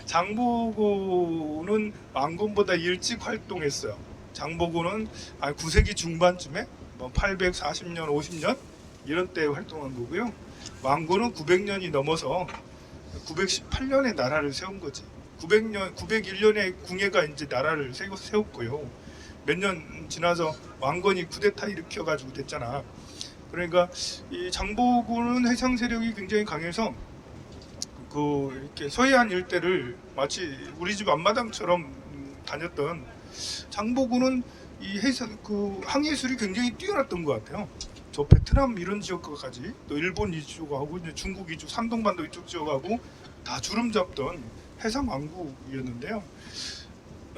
[SPEAKER 2] 장보고는 왕건보다 일찍 활동했어요. 장보고는 9세기 중반쯤에 뭐 840년, 50년 이런 때 활동한 거고요. 왕건은 900년이 넘어서 918년에 나라를 세운 거지. 901년에 궁예가 이제 나라를 세웠고요. 몇 년 지나서 왕건이 쿠데타 일으켜가지고 됐잖아. 그러니까 이 장보고는 해상 세력이 굉장히 강해서 그 이렇게 서해안 일대를 마치 우리 집 앞마당처럼 다녔던 장보고는 이 해상 그 항해술이 굉장히 뛰어났던 것 같아요. 저 베트남 이런 지역까지 또 일본 이쪽하고 이제 중국 이쪽 산동반도 이쪽 지역하고 다 주름 잡던 해상 왕국이었는데요.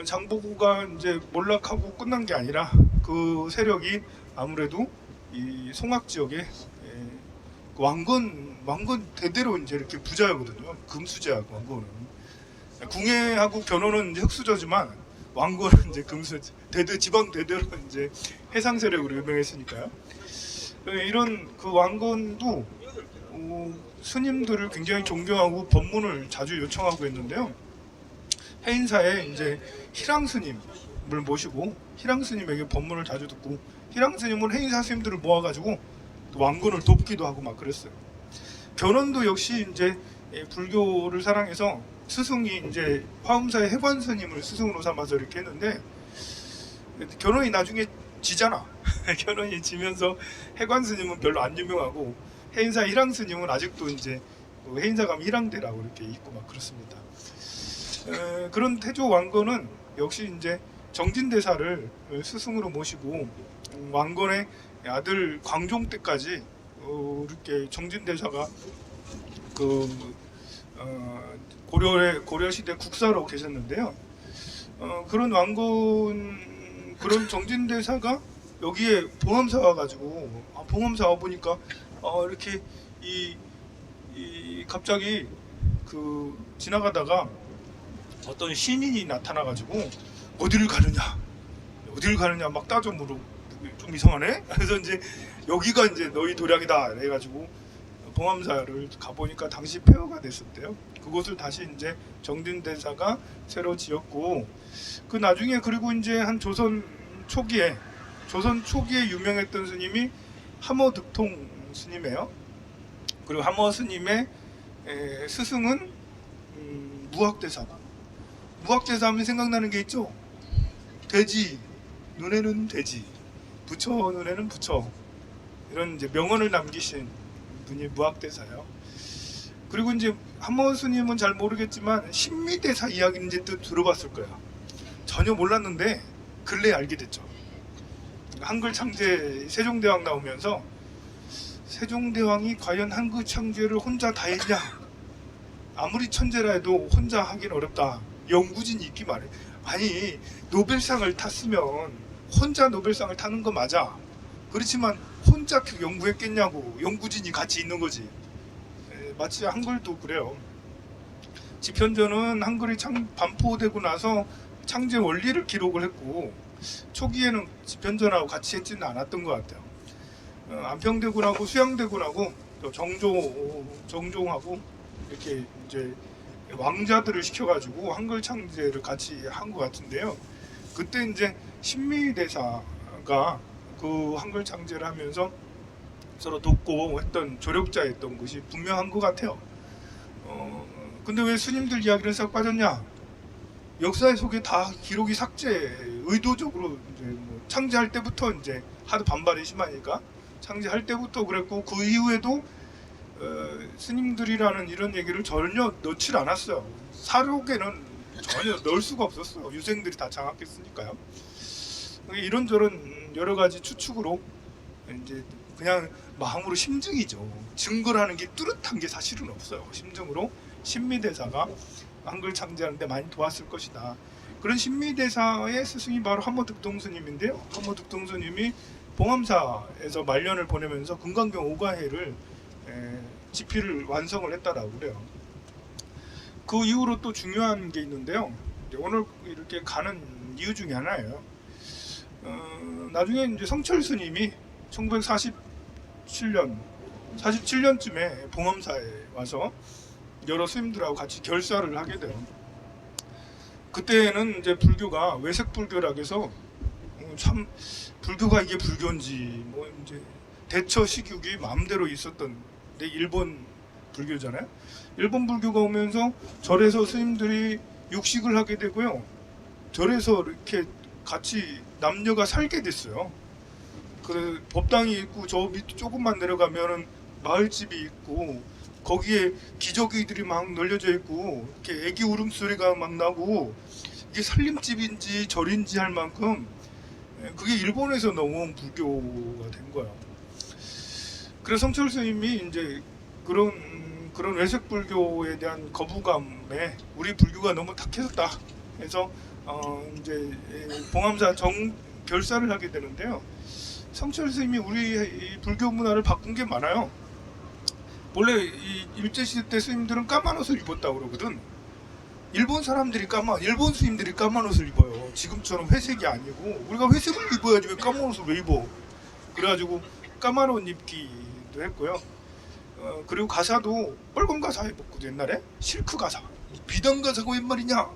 [SPEAKER 2] 장보고가 이제 몰락하고 끝난 게 아니라 그 세력이 아무래도 이 송악 지역에 왕건 대대로 이제 이렇게 부자였거든요. 금수저하고 왕건은 궁예하고 견훤은 이제 흑수저지만 왕건은 이제 금수저 지방 대대로 이제 해상 세력으로 유명했으니까요. 이런 그 왕건도 스님들을 굉장히 존경하고 법문을 자주 요청하고 있는데요. 해인사에 이제 희랑 스님을 모시고 희랑 스님에게 법문을 자주 듣고 희랑 스님은 해인사 스님들을 모아가지고 왕건을 돕기도 하고 막 그랬어요. 견훤도 역시 이제 불교를 사랑해서 스승이 이제 화엄사의 해관 스님을 스승으로 삼아서 이렇게 했는데 견훤이 나중에 지잖아. 견훤이 지면서 해관 스님은 별로 안 유명하고 해인사 희랑 스님은 아직도 이제 해인사 가면 희랑대라고 이렇게 있고 막 그렇습니다. 그런 태조 왕건은 역시 이제 정진대사를 스승으로 모시고 왕건의 아들 광종 때까지 이렇게 정진대사가 그 고려 시대 국사로 계셨는데요. 그런 왕건 그런 정진대사가 여기에 봉암사 와가지고 봉암사 와 보니까 이렇게 갑자기 그 지나가다가 어떤 신인이 나타나가지고 어디를 가느냐 막 따져 물어. 좀 이상하네. 그래서 이제 여기가 이제 너희 도량이다 해가지고 봉암사를 가보니까 당시 폐허가 됐었대요. 그곳을 다시 이제 정진대사가 새로 지었고 그 나중에 그리고 이제 한 조선 초기에 유명했던 스님이 함어득통 스님이에요. 그리고 함어 스님의 스승은 무학대사고 무학대사 하면 생각나는 게 있죠. 돼지 눈에는 돼지, 부처 눈에는 부처 이런 이제 명언을 남기신 분이 무학대사예요. 그리고 이제 함어 스님은 잘 모르겠지만 신미대사 이야기는 이제 또 들어봤을 거야. 전혀 몰랐는데 근래에 알게 됐죠. 한글 창제 세종대왕 나오면서 세종대왕이 과연 한글 창제를 혼자 다 했냐? 아무리 천재라 해도 혼자 하긴 어렵다. 연구진이 있기 마련. 아니 노벨상을 탔으면 혼자 노벨상을 타는 거 맞아. 그렇지만 혼자 연구했겠냐고. 연구진이 같이 있는 거지. 마치 한글도 그래요. 집현전은 한글이 반포되고 나서 창제 원리를 기록을 했고 초기에는 집현전하고 같이 했지는 않았던 것 같아요. 안평대군하고 수양대군하고 또 정종하고 이렇게 이제 왕자들을 시켜가지고 한글 창제를 같이 한 것 같은데요. 그때 이제 신미대사가 그 한글 창제를 하면서 서로 돕고 했던 조력자였던 것이 분명한 것 같아요. 근데 왜 스님들 이야기는 싹 빠졌냐? 역사 속에 다 기록이 삭제, 의도적으로 이제 뭐 창제할 때부터 이제 하도 반발이 심하니까 창제할 때부터 그랬고 그 이후에도 스님들이라는 이런 얘기를 전혀 넣질 않았어요. 사록에는 전혀 넣을 수가 없었어요. 유생들이 다 장악했으니까요. 이런저런 여러 가지 추측으로 이제 그냥 마음으로 심증이죠. 증거라는 게 뚜렷한 게 사실은 없어요. 심증으로 신미대사가 한글 창제하는데 많이 도왔을 것이다. 그런 신미대사의 스승이 바로 한모득동 스님인데요. 한모득동 스님이 봉암사에서 말년을 보내면서 금강경 오가해를 집필을 완성을 했다라고 그래요. 그 이후로 또 중요한 게 있는데요. 오늘 이렇게 가는 이유 중에 하나예요. 나중에 이제 성철 스님이 1947년쯤에 봉암사에 와서 여러 스님들하고 같이 결사를 하게 돼요. 그때는 이제 불교가 외색 불교라고 해서 참 불교가 이게 불교인지 뭐 이제 대처 식육이 마음대로 있었던 데 일본 불교잖아요. 일본 불교가 오면서 절에서 스님들이 육식을 하게 되고요. 절에서 이렇게 같이 남녀가 살게 됐어요. 그 법당이 있고 저 밑 조금만 내려가면은 마을집이 있고 거기에 기저귀들이 막 널려져 있고 이렇게 애기 울음소리가 막 나고 이게 살림집인지 절인지 할 만큼 그게 일본에서 넘어온 불교가 된 거예요. 그래서 성철 스님이 이제 그런 외색 불교에 대한 거부감에 우리 불교가 너무 탁해졌다 해서 이제 봉암사 결사를 하게 되는데요. 성철 스님이 우리 이 불교 문화를 바꾼 게 많아요. 원래 이 일제시대 때 스님들은 까만 옷을 입었다고 그러거든. 일본 스님들이 까만 옷을 입어요. 지금처럼 회색이 아니고 우리가 회색을 입어야지 왜 까만 옷을 왜 입어? 그래가지고 까만 옷 입기도 했고요. 그리고 가사도 빨간 가사 입었거든 옛날에. 실크 가사. 비단 가사가 웬 말이냐?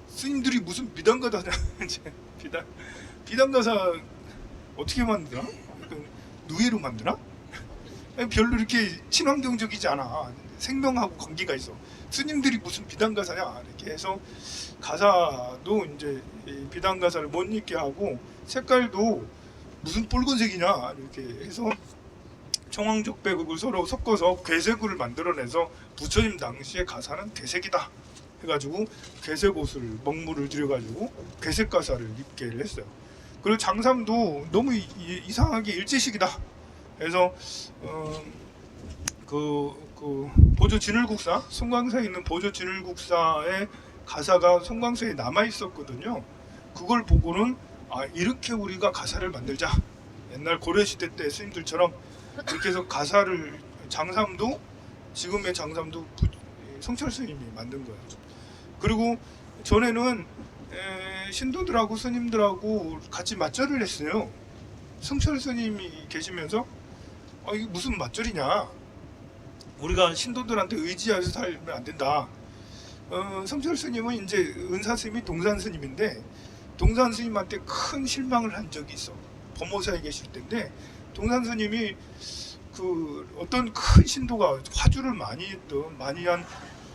[SPEAKER 2] 스님들이 무슨 비단 가사냐? 비단 가사 어떻게 만드나? 누에로 만드나? 별로 이렇게 친환경적이지 않아. 생명하고 관계가 있어. 스님들이 무슨 비단 가사냐? 이렇게 해서 가사도 이제 비단 가사를 못 읽게 하고 색깔도 무슨 붉은색이냐? 이렇게 해서 청황족백을 서로 섞어서 괴색을 만들어내서 부처님 당시의 가사는 괴색이다 해가지고 괴색 옷을 먹물을 들여가지고 괴색 가사를 입게 했어요. 그리고 장삼도 너무 이상하게 일제식이다. 그래서 그 보조 진울국사 송광사에 있는 보조 진울국사의 가사가 송광사에 남아 있었거든요. 그걸 보고는 이렇게 우리가 가사를 만들자. 옛날 고려시대 때 스님들처럼 그렇게 해서 가사를 장삼도 지금의 장삼도 성철 스님이 만든 거예요. 그리고 전에는 신도들하고 스님들하고 같이 맞절을 했어요. 성철 스님이 계시면서 이게 무슨 맞절이냐? 우리가 신도들한테 의지해서 살면 안 된다. 성철 스님은 이제 은사 스님이 동산 스님인데 동산 스님한테 큰 실망을 한 적이 있어. 법모사에 계실 때인데 동산 스님이 그 어떤 큰 신도가 화주를 많이 한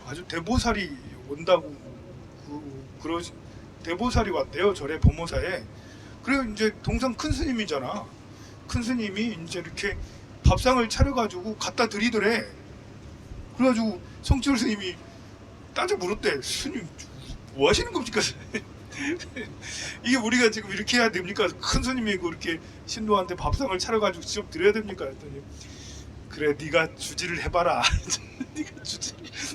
[SPEAKER 2] 아주 대보살이 온다고 그런 대보살이 왔대요. 절에 법모사에. 그리고 이제 동산 큰 스님이잖아. 큰 스님이 이제 이렇게 밥상을 차려가지고 갖다 드리더래. 그래가지고 성철 스님이 따져 물었대. 스님 뭐 하시는 겁니까? 이게 우리가 지금 이렇게 해야 됩니까? 큰 스님이 그렇게 신도한테 밥상을 차려가지고 직접 드려야 됩니까? 했더니 그래 네가 주지를 해봐라. 네가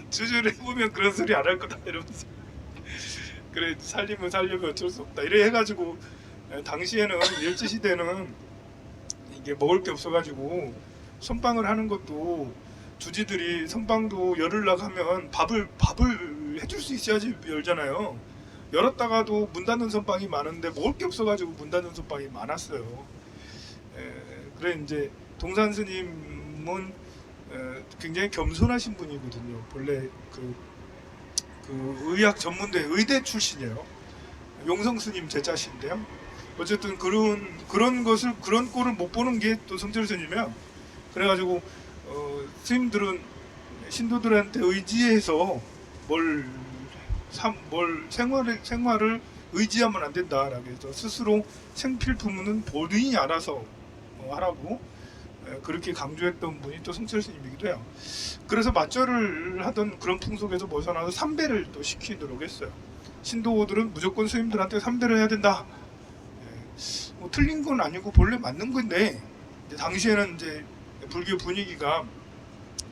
[SPEAKER 2] 주지를 해보면 그런 소리 안 할 거다 이러면서 그래 살리면 살려면 어쩔 수 없다 이래 해가지고 당시에는 일제시대는 이게 먹을 게 없어가지고 선빵을 하는 것도 주지들이 선빵도 열을 나가면 밥을 해줄 수 있어야지 열잖아요. 열었다가도 문 닫는 선방이 많은데 먹을 게 없어가지고 문 닫는 선방이 많았어요. 그래 이제 동산 스님은 굉장히 겸손하신 분이거든요. 본래 그 의학 전문대 의대 출신이에요. 용성 스님 제자신데요. 어쨌든 그런 꼴을 못 보는 게 또 성철 스님이에요. 그래가지고 스님들은 신도들한테 의지해서 뭘 생활을 의지하면 안 된다라고 해서 스스로 생필품은 본인이 알아서 하라고 그렇게 강조했던 분이 또 성철 스님이기도 해요. 그래서 맞절을 하던 그런 풍속에서 벗어나서 삼배를 또 시키도록 했어요. 신도들은 무조건 스님들한테 삼배를 해야 된다. 뭐 틀린 건 아니고 본래 맞는 건데 이제 당시에는 이제 불교 분위기가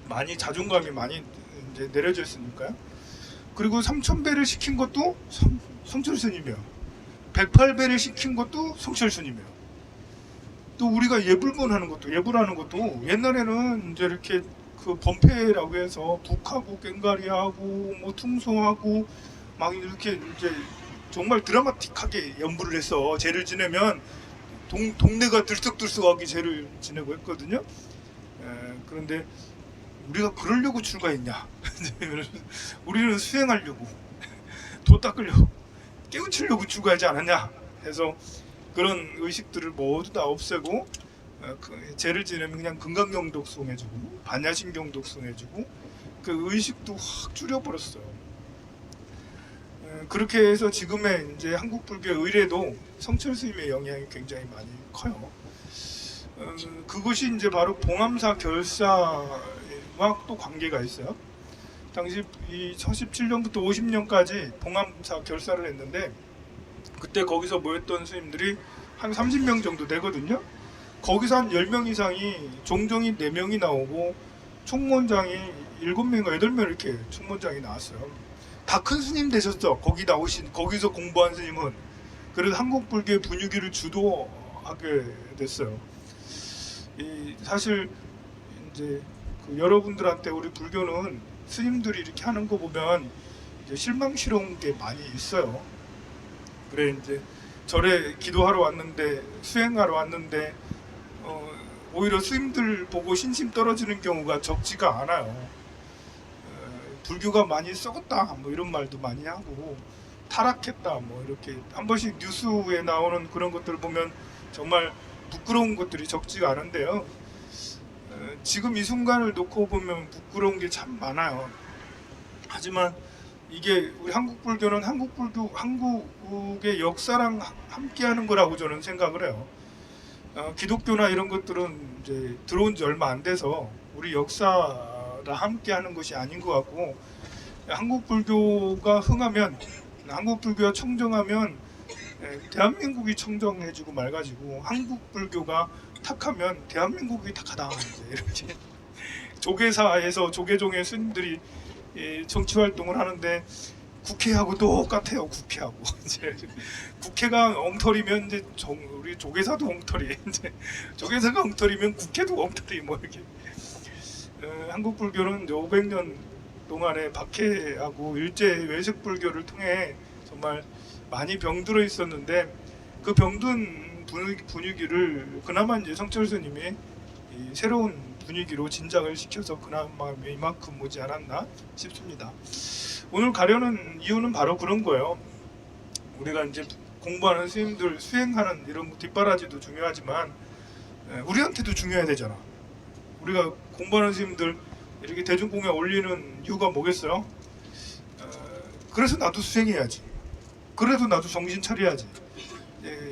[SPEAKER 2] 많이 자존감이 많이 이제 내려져 있으니까요. 그리고 3000배를 시킨 것도 성철 스님이에요. 108배를 시킨 것도 성철 스님이에요. 또 우리가 예불하는 것도 옛날에는 이제 이렇게 그 범패라고 해서 북하고 꽹가리하고 뭐 퉁소하고 막 이렇게 이제 정말 드라마틱하게 연부를 해서 제를 지내면 동네가 들썩들썩하게 제를 지내고 했거든요. 그런데 우리가 그러려고 출가했냐? 우리는 수행하려고 도 닦으려고 깨우치려고 출가하지 않았냐? 해서 그런 의식들을 모두 다 없애고 제를 지내면 그냥 금강경독송 해주고 반야심경독송 해주고 그 의식도 확 줄여버렸어요. 그렇게 해서 지금의 이제 한국 불교 의례도 성철 스님의 영향이 굉장히 많이 커요. 그것이 이제 바로 봉암사 결사와 또 관계가 있어요. 당시 이 47년부터 50년까지 봉암사 결사를 했는데 그때 거기서 모였던 스님들이 한 30명 정도 되거든요. 거기서 한 10명 이상이 종종이 4명이 나오고 총무원장이 7명인가 8명 이렇게 총무원장이 나왔어요. 다 큰 스님 되셨죠. 거기서 공부한 스님은. 그래서 한국 불교의 분위기를 주도하게 됐어요. 사실 이제 여러분들한테 우리 불교는 스님들이 이렇게 하는 거 보면 이제 실망스러운 게 많이 있어요. 그래 이제 절에 기도하러 왔는데 수행하러 왔는데 오히려 스님들 보고 신심 떨어지는 경우가 적지가 않아요. 불교가 많이 썩었다 뭐 이런 말도 많이 하고 타락했다 뭐 이렇게 한 번씩 뉴스에 나오는 그런 것들을 보면 정말 부끄러운 것들이 적지가 않은데요. 지금 이 순간을 놓고 보면 부끄러운 게 참 많아요. 하지만 이게 우리 한국 불교는 한국의 역사랑 함께하는 거라고 저는 생각을 해요. 기독교나 이런 것들은 이제 들어온 지 얼마 안 돼서 우리 역사랑 함께하는 것이 아닌 것 같고, 한국 불교가 흥하면, 한국 불교가 청정하면 대한민국이 청정해지고 맑아지고, 한국 불교가 탁하면 대한민국이 탁하다. 이렇게 조계사에서 조계종의 스님들이 정치 활동을 하는데 국회하고 똑같아요. 국회하고 이제 국회가 엉터리면 이제 우리 조계사도 엉터리, 이제 조계사가 엉터리면 국회도 엉터리 뭐 이렇게. 한국 불교는 500년 동안에 박해하고 일제 외색 불교를 통해 정말 많이 병들어 있었는데 그 병든 분위기를 그나마 이제 성철 스님이 새로운 분위기로 진작을 시켜서 그나마 이만큼 오지 않았나 싶습니다. 오늘 가려는 이유는 바로 그런 거예요. 우리가 이제 공부하는 스님들 수행하는 이런 뒷바라지도 중요하지만 우리한테도 중요해야 되잖아. 우리가 공부하는 스님들 이렇게 대중공에 올리는 이유가 뭐겠어요? 그래서 나도 수행해야지. 그래도 나도 정신 차려야지.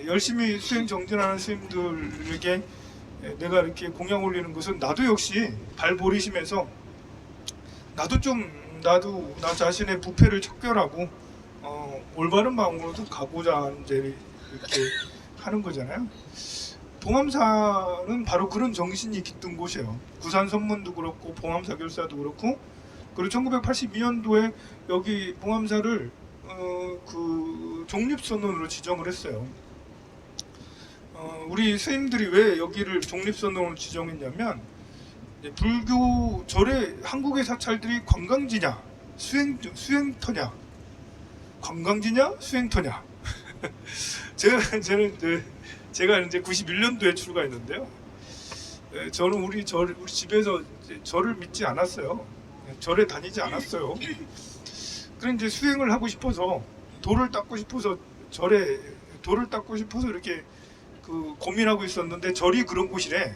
[SPEAKER 2] 열심히 수행 정진하는 스님들에게 내가 이렇게 공양 올리는 것은 나도 역시 발버리심에서 나도 나 자신의 부패를 척결하고 올바른 마음으로도 가고자 이제 이렇게 하는 거잖아요. 봉암사는 바로 그런 정신이 깃든 곳이에요. 구산 선문도 그렇고 봉암사 결사도 그렇고, 그리고 1982년도에 여기 봉암사를 그 종립선언으로 지정을 했어요. 우리 스님들이 왜 여기를 독립선언으로 지정했냐면, 불교 절의 한국의 사찰들이 관광지냐 수행터냐, 관광지냐 수행터냐. 제가 이제 91년도에 출가했는데요. 저는 우리 집에서 절을 믿지 않았어요. 절에 다니지 않았어요. 그래 이제 수행을 하고 싶어서 돌을 닦고 싶어서 절에 돌을 닦고 싶어서 이렇게 그 고민하고 있었는데 절이 그런 곳이래.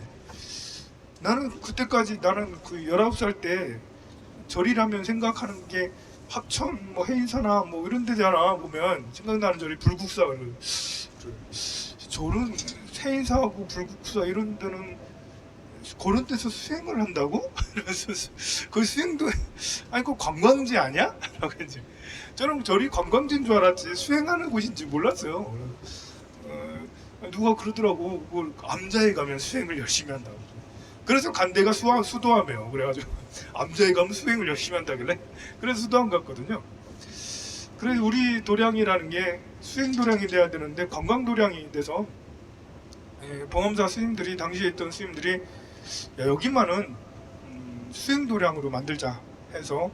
[SPEAKER 2] 나는 그때까지 나는 그 19살 때 절이라면 생각하는 게 합천 뭐 해인사나 뭐 이런 데잖아. 보면 생각나는 절이 불국사. 절은 해인사하고 불국사 이런 데는 그런 데서 수행을 한다고? 그 수행도 아니 그 관광지 아니야? 라고 이제 저는 절이 관광지인 줄 알았지 수행하는 곳인지 몰랐어요. 누가 그러더라고. 그걸 암자에 가면 수행을 열심히 한다고. 그래서 간 데가 수도암이에요. 그래가지고 암자에 가면 수행을 열심히 한다길래 그래서 수도암 갔거든요. 그래서 우리 도량이라는 게 수행 도량이 돼야 되는데 관광 도량이 돼서 봉암사 스님들이 당시에 있던 스님들이 야, 여기만은 수행 도량으로 만들자 해서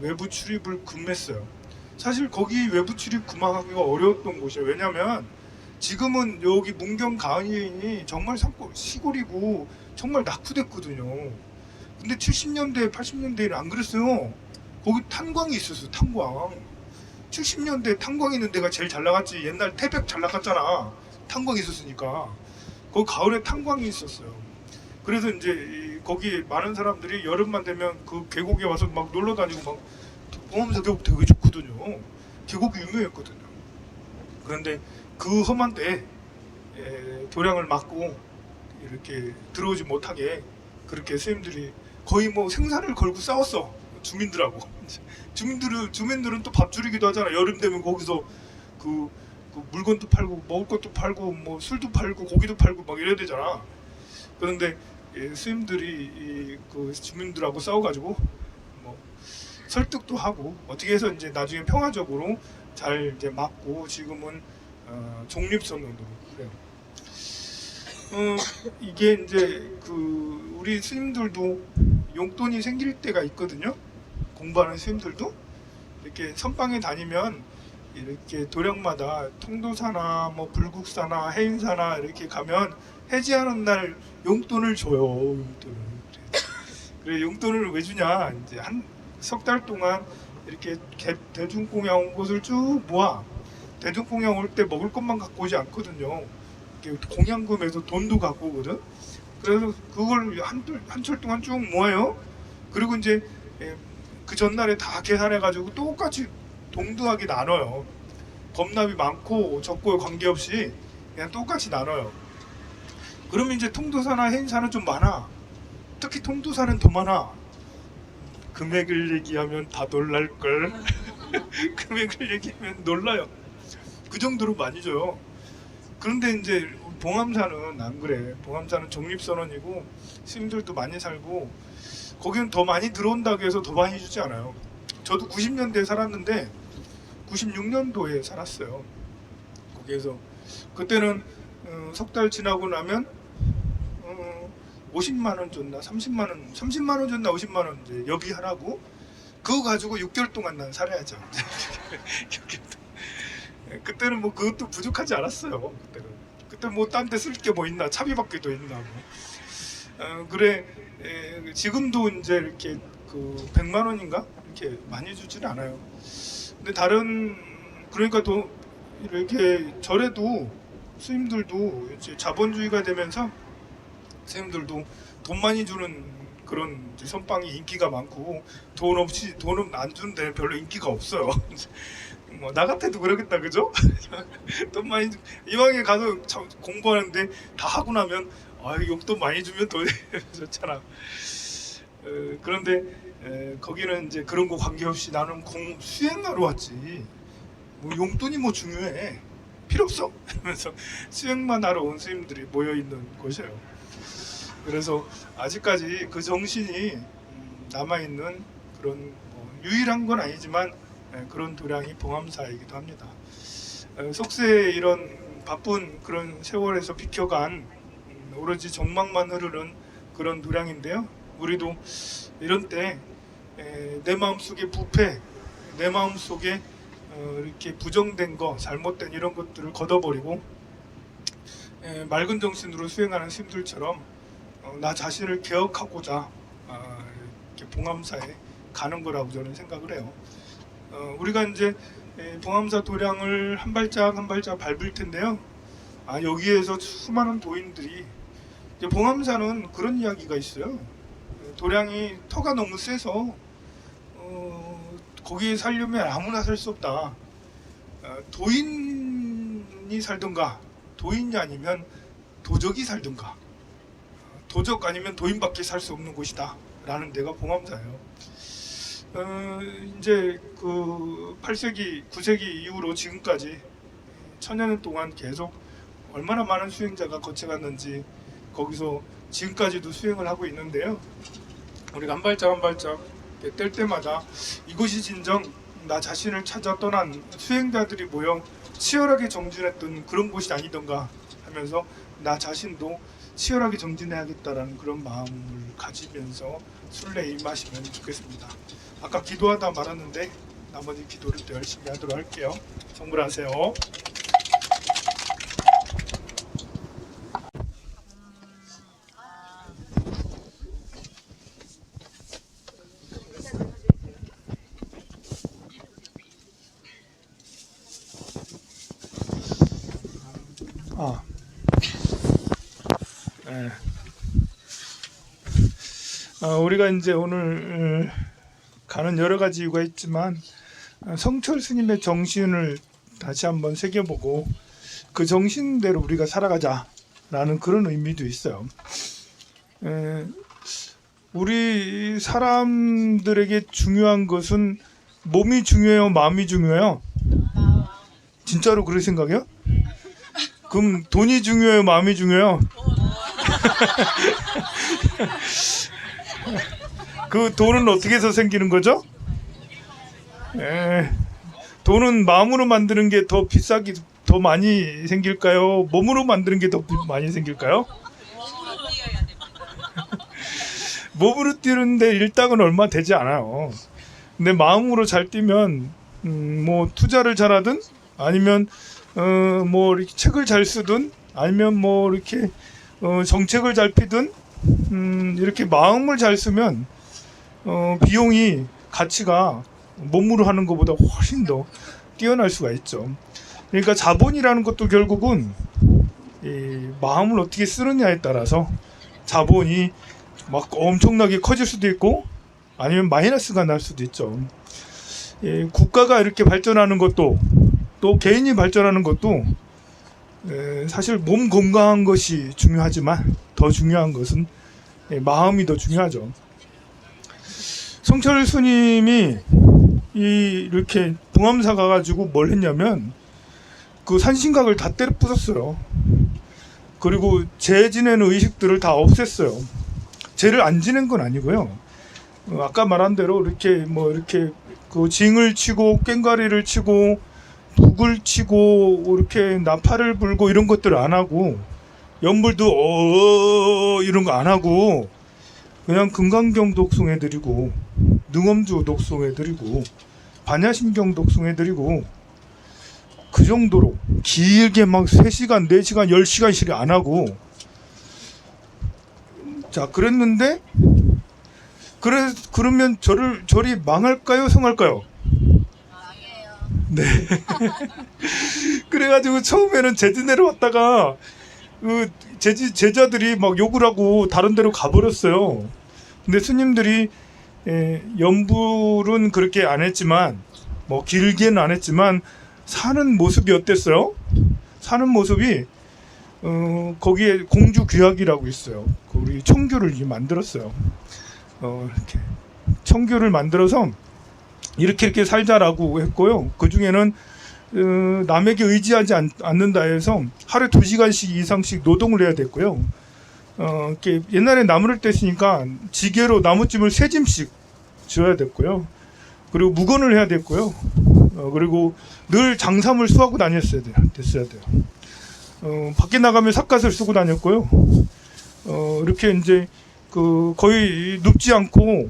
[SPEAKER 2] 외부 출입을 금했어요. 사실 거기 외부 출입 금하기가 어려웠던 곳이에요. 왜냐면 지금은 여기 문경 가은이 정말 시골이고 정말 낙후됐거든요. 근데 70년대 80년대에는 안 그랬어요. 거기 탄광이 있었어요. 탄광. 70년대 탄광 있는 데가 제일 잘 나갔지. 옛날 태백 잘 나갔잖아. 탄광이 있었으니까. 거기 가을에 탄광이 있었어요. 그래서 이제 거기 많은 사람들이 여름만 되면 그 계곡에 와서 막 놀러 다니고 막 봉암사 계곡 되게 좋거든요. 계곡이 유명했거든요. 그런데 그 험한 때 도량을 막고 이렇게 들어오지 못하게 그렇게 스님들이 거의 뭐 생사를 걸고 싸웠어. 주민들하고. 주민들은 또 밥줄이기도 하잖아. 여름 되면 거기서 그 물건도 팔고 먹을 것도 팔고 뭐 술도 팔고 고기도 팔고 막 이래야 되잖아. 그런데 스님들이 그 주민들하고 싸워가지고 뭐 설득도 하고 어떻게 해서 이제 나중에 평화적으로 잘 이제 막고 지금은 독립선언도 그래요. 이게 이제 그 우리 스님들도 용돈이 생길 때가 있거든요. 공부하는 스님들도 이렇게 선방에 다니면 이렇게 도량마다 통도사나 뭐 불국사나 해인사나 이렇게 가면 해지하는 날 용돈을 줘요. 용돈을. 그래 용돈을 왜 주냐? 이제 한 석 달 동안 이렇게 대중공양 온 것을 쭉 모아. 대중공양 올 때 먹을 것만 갖고 오지 않거든요. 이렇게 공양금에서 돈도 갖고 오거든. 그래서 그걸 한 철 동안 쭉 모아요. 그리고 이제 그 전날에 다 계산해가지고 똑같이 동등하게 나눠요. 범납이 많고 적고에 관계없이 그냥 똑같이 나눠요. 그러면 이제 통도사나 해인사는 좀 많아. 특히 통도사는 더 많아. 금액을 얘기하면 다 놀랄걸. 금액을 얘기하면 놀라요. 그 정도로 많이 줘요. 그런데 이제 봉암사는 안 그래. 봉암사는 독립선언이고 스님들도 많이 살고 거기는 더 많이 들어온다고 해서 더 많이 주지 않아요. 저도 90년대에 살았는데 96년도에 살았어요. 거기에서 그때는 석 달 지나고 나면 50만 원 줬나 30만 원 줬나 50만 원 이제 여비하라고 그거 가지고 6개월 동안 난 살아야죠. 그때는 뭐 그것도 부족하지 않았어요. 그때 뭐 딴 데 쓸 게 뭐 있나 차비밖에 더 있나 뭐. 그래 지금도 이제 이렇게 그 100만 원인가 이렇게 많이 주진 않아요. 근데 다른 그러니까 또 이렇게 절에도 스님들도 이제 자본주의가 되면서 스님들도 돈 많이 주는 그런 선방이 인기가 많고 돈은 안 주는 데는 별로 인기가 없어요. 뭐 나 같아도 그러겠다 그죠? 돈 많이 이왕에 가서 공부하는데 다 하고 나면 용돈 많이 주면 더 좋잖아. 그런데 거기는 이제 그런 거 관계없이 나는 수행하러 왔지. 뭐 용돈이 뭐 중요해? 필요 없어. 하면서 수행만 하러 온 스님들이 모여 있는 곳이에요. 그래서 아직까지 그 정신이 남아 있는 그런 유일한 건 아니지만 그런 도량이 봉암사이기도 합니다. 속세의 이런 바쁜 그런 세월에서 비켜간 오로지 정막만 흐르는 그런 도량인데요. 우리도 이런 때 내 마음속에 부패, 내 마음속에 이렇게 부정된 거, 잘못된 이런 것들을 걷어버리고 맑은 정신으로 수행하는 스님들처럼 나 자신을 개혁하고자 이렇게 봉암사에 가는 거라고 저는 생각을 해요. 우리가 이제 봉암사 도량을 한 발짝 한 발짝 밟을 텐데요. 여기에서 수많은 도인들이 이제 봉암사는 그런 이야기가 있어요. 도량이 터가 너무 세서 거기에 살려면 아무나 살 수 없다. 도인이 살든가, 도인이 아니면 도적이 살든가, 도적 아니면 도인밖에 살 수 없는 곳이다 라는 데가 봉암사예요. 이제 그 8세기, 9세기 이후로 지금까지 천여년 동안 계속 얼마나 많은 수행자가 거쳐갔는지 거기서 지금까지도 수행을 하고 있는데요. 우리가 한 발짝 한 발짝 뗄 때마다 이곳이 진정 나 자신을 찾아 떠난 수행자들이 모여 치열하게 정진했던 그런 곳이 아니던가 하면서 나 자신도 치열하게 정진해야겠다라는 그런 마음을 가지면서 순례에 임하시면 좋겠습니다. 아까 기도하다 말았는데 나머지 기도를 또 열심히 하도록 할게요. 성불하세요. 우리가 이제 오늘 가는 여러 가지 이유가 있지만 성철 스님의 정신을 다시 한번 새겨보고 그 정신대로 우리가 살아가자라는 그런 의미도 있어요. 우리 사람들에게 중요한 것은 몸이 중요해요, 마음이 중요해요? 진짜로 그럴 생각이요? 그럼 돈이 중요해요, 마음이 중요해요? 그 돈은 어떻게 해서 생기는 거죠? 돈은 마음으로 만드는 게 더 비싸게 더 많이 생길까요? 몸으로 만드는 게 더 많이 생길까요? 몸으로 뛰는데 일당은 얼마 되지 않아요. 근데 마음으로 잘 뛰면 뭐 투자를 잘하든 아니면 뭐 이렇게 책을 잘 쓰든 아니면 뭐 이렇게 정책을 잘 피든 이렇게 마음을 잘 쓰면 비용이 가치가 몸으로 하는 것보다 훨씬 더 뛰어날 수가 있죠. 그러니까 자본이라는 것도 결국은 이 마음을 어떻게 쓰느냐에 따라서 자본이 막 엄청나게 커질 수도 있고 아니면 마이너스가 날 수도 있죠. 국가가 이렇게 발전하는 것도 또 개인이 발전하는 것도 사실 몸 건강한 것이 중요하지만 더 중요한 것은 마음이 더 중요하죠. 성철 스님이 이렇게 봉암사 가가지고 뭘 했냐면 그 산신각을 다 때려 부쉈어요. 그리고 죄 지내는 의식들을 다 없앴어요. 죄를 안 지낸 건 아니고요. 아까 말한 대로 이렇게 뭐 이렇게 그 징을 치고 꽹과리를 치고 북을 치고 이렇게 나팔을 불고 이런 것들을 안 하고 연불도 이런 거 안 하고 그냥 금강경 독송해드리고 능엄주 독송해드리고 반야심경 독송해드리고 그 정도로 길게 막 3시간, 4시간, 10시간씩 안 하고 자 그랬는데 그러면 절이 망할까요? 성할까요? 네. 그래가지고 처음에는 제주내로 왔다가 그 제자들이 막 욕을 하고 다른 데로 가버렸어요. 근데 스님들이 연불은 그렇게 안 했지만 뭐 길게는 안 했지만 사는 모습이 어땠어요? 사는 모습이 거기에 공주 규약이라고 있어요. 우리 청규를 만들었어요. 이렇게 청규를 만들어서 이렇게 살자라고 했고요. 그 중에는 남에게 의지하지 않는다 해서 하루에 2시간씩 이상씩 노동을 해야 됐고요. 이렇게 옛날에 나무를 뗐으니까 지게로 나무찜을 3짐씩 지어야 됐고요. 그리고 무건을 해야 됐고요. 그리고 늘 장삼을 수하고 다녔어야 돼요. 밖에 나가면 삿갓을 쓰고 다녔고요. 이렇게 이제 그 거의 눕지 않고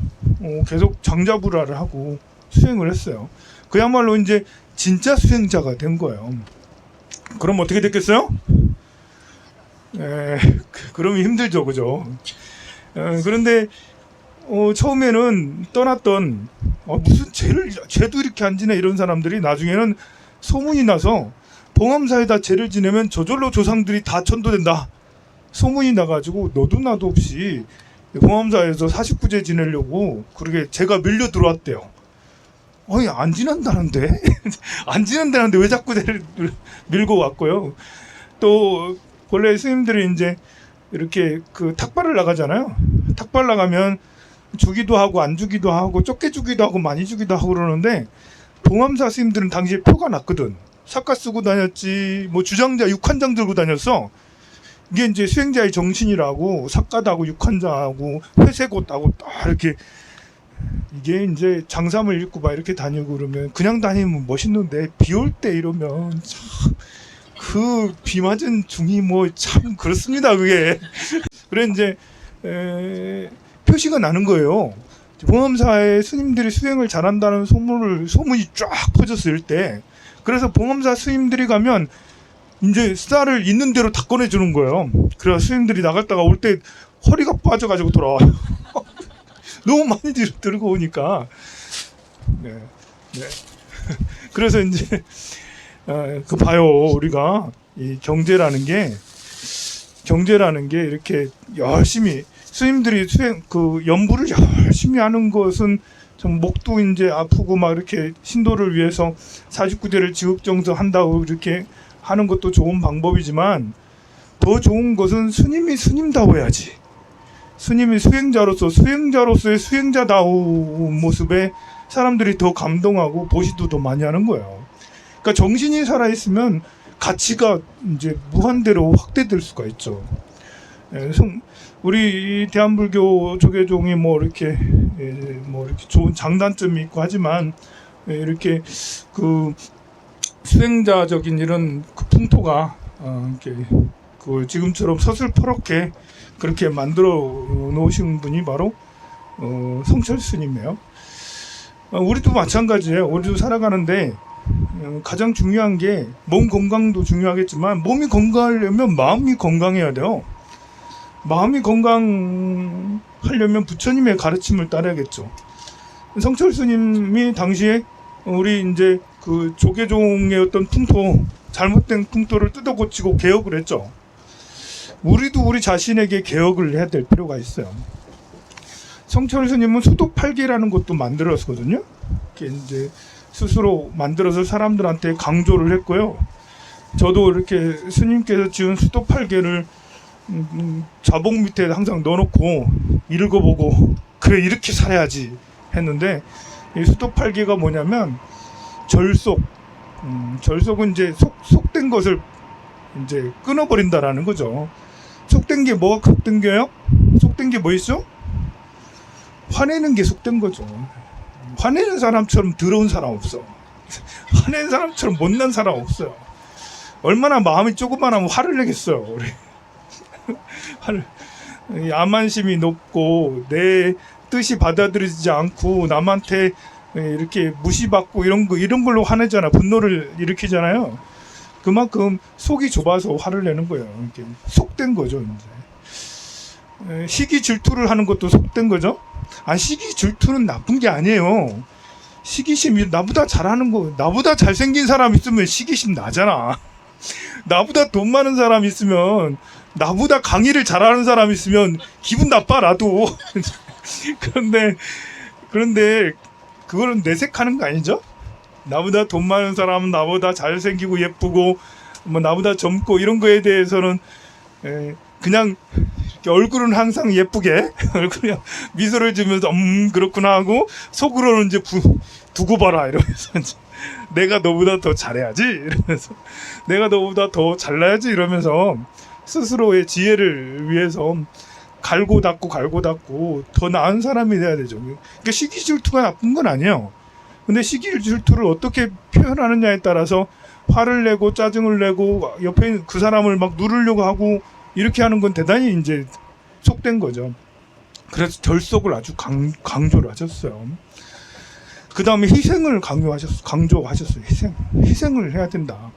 [SPEAKER 2] 계속 장자부라를 하고 수행을 했어요. 그야말로 이제 진짜 수행자가 된 거예요. 그럼 어떻게 됐겠어요? 그러면 힘들죠, 그죠? 그런데 처음에는 떠났던 무슨 죄도 이렇게 안 지내 이런 사람들이 나중에는 소문이 나서 봉암사에다 죄를 지내면 저절로 조상들이 다 천도된다 소문이 나가지고 너도 나도 없이 봉암사에서 49제 지내려고 그렇게 죄가 밀려 들어왔대요. 아니 안 지낸다는데 안 지낸다는데 왜 자꾸 죄를 밀고 왔고요. 또 원래 스님들이 이제 이렇게 그 탁발을 나가잖아요. 탁발 나가면 주기도 하고 안 주기도 하고 적게 주기도 하고 많이 주기도 하고 그러는데 봉암사 스님들은 당시에 표가 났거든. 삿갓 쓰고 다녔지 뭐 주장자 육환장 들고 다녔어. 이게 이제 수행자의 정신이라고 삿갓하고 육환장하고 회색옷하고 딱 이렇게 이게 이제 장삼을 입고 막 이렇게 다니고 그러면 그냥 다니면 멋있는데 비 올 때 이러면 참 그 비 맞은 중이 뭐 참 그렇습니다 그게. 그래 이제 표시가 나는 거예요. 봉암사에 스님들이 수행을 잘한다는 소문이 쫙 퍼졌을 때 그래서 봉암사 스님들이 가면 이제 쌀을 있는 대로 다 꺼내주는 거예요. 그래서 스님들이 나갔다가 올 때 허리가 빠져가지고 돌아와요. 너무 많이 들고 오니까. 네. 그래서 이제 그 봐요. 우리가 이 경제라는 게 이렇게 열심히 스님들이 그 연부를 열심히 하는 것은 좀 목도 이제 아프고 막 이렇게 신도를 위해서 49제를 지극정성한다고 이렇게 하는 것도 좋은 방법이지만 더 좋은 것은 스님이 스님다워야지. 스님이 수행자로서의 수행자다운 모습에 사람들이 더 감동하고 보시도 더 많이 하는 거예요. 그러니까 정신이 살아있으면 가치가 이제 무한대로 확대될 수가 있죠. 우리 대한불교 조계종이 뭐 이렇게 좋은 장단점이 있고 하지만 이렇게 그 수행자적인 이런 그 풍토가 이렇게 그 지금처럼 서슬퍼렇게 그렇게 만들어 놓으신 분이 바로 성철스님이에요. 우리도 마찬가지예요. 우리도 살아가는데 가장 중요한 게 몸 건강도 중요하겠지만 몸이 건강하려면 마음이 건강해야 돼요. 마음이 건강하려면 부처님의 가르침을 따라야겠죠. 성철스님이 당시에 우리 이제 그 조계종의 어떤 풍토, 잘못된 풍토를 뜯어고치고 개혁을 했죠. 우리도 우리 자신에게 개혁을 해야 될 필요가 있어요. 성철스님은 수도팔계라는 것도 만들었거든요. 이제 스스로 만들어서 사람들한테 강조를 했고요. 저도 이렇게 스님께서 지은 수도팔계를 자복 밑에 항상 넣어놓고 읽어보고 그래 이렇게 살아야지 했는데 이 수도팔계가 뭐냐면 절속은 이제 속된 것을 이제 끊어버린다라는 거죠. 속된 게 뭐가 속된 게요? 속된 게 뭐 있어? 화내는 게 속된 거죠. 화내는 사람처럼 더러운 사람 없어. 화내는 사람처럼 못난 사람 없어요. 얼마나 마음이 조그만하면 화를 내겠어요. 우리. 야만심이 높고 내 뜻이 받아들이지 않고 남한테 이렇게 무시받고 이런 걸로 화내잖아. 분노를 일으키잖아요. 그만큼 속이 좁아서 화를 내는 거예요. 이렇게 속된 거죠. 이제. 시기 질투를 하는 것도 속된 거죠. 시기 질투는 나쁜 게 아니에요. 시기심이 나보다 잘하는 거, 나보다 잘생긴 사람 있으면 시기심 나잖아. 나보다 돈 많은 사람 있으면, 나보다 강의를 잘하는 사람 있으면 기분 나빠 나도. 그런데 그거는 내색하는 거 아니죠? 나보다 돈 많은 사람은 나보다 잘생기고 예쁘고 뭐 나보다 젊고 이런 거에 대해서는 그냥 얼굴은 항상 예쁘게 그냥 미소를 지으면서 그렇구나 하고 속으로는 이제 두고 봐라 이러면서 이제 내가 너보다 더 잘해야지 이러면서 내가 너보다 더 잘나야지 이러면서 스스로의 지혜를 위해서 갈고 닦고 더 나은 사람이 돼야 되죠. 그러니까 시기 질투가 나쁜 건 아니에요. 근데 시기 질투를 어떻게 표현하느냐에 따라서 화를 내고 짜증을 내고 옆에 있는 그 사람을 막 누르려고 하고 이렇게 하는 건 대단히 이제 속된 거죠. 그래서 절속을 아주 강조를 하셨어요. 그 다음에 희생을 강조하셨어요. 희생을 해야 된다.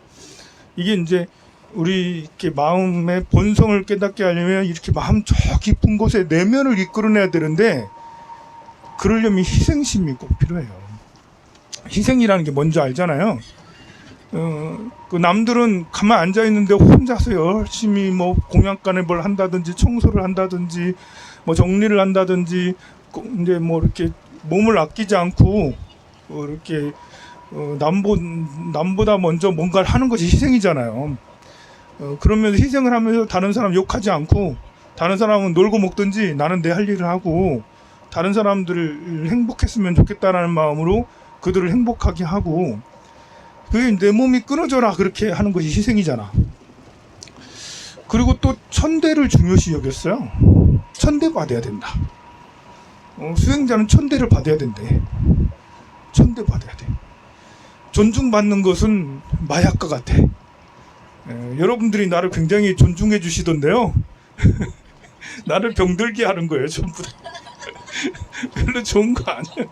[SPEAKER 2] 이게 이제 우리 이렇게 마음의 본성을 깨닫게 하려면 이렇게 마음 저 깊은 곳에 내면을 이끌어내야 되는데, 그러려면 희생심이 꼭 필요해요. 희생이라는 게 뭔지 알잖아요. 그 남들은 가만 앉아 있는데 혼자서 열심히 뭐 공약관에 뭘 한다든지 청소를 한다든지 뭐 정리를 한다든지 이제 뭐 이렇게 몸을 아끼지 않고 이렇게 남보다 먼저 뭔가를 하는 것이 희생이잖아요. 그러면서 희생을 하면서 다른 사람 욕하지 않고, 다른 사람은 놀고 먹든지 나는 내 할 일을 하고 다른 사람들을 행복했으면 좋겠다라는 마음으로 그들을 행복하게 하고, 그게 내 몸이 끊어져라 그렇게 하는 것이 희생이잖아. 그리고 또 천대를 중요시 여겼어요. 천대 받아야 된다. 수행자는 천대를 받아야 된대. 천대 받아야 돼. 존중받는 것은 마약과 같아. 여러분들이 나를 굉장히 존중해 주시던데요. 나를 병들게 하는 거예요, 전부 다. 별로 좋은 거 아니에요.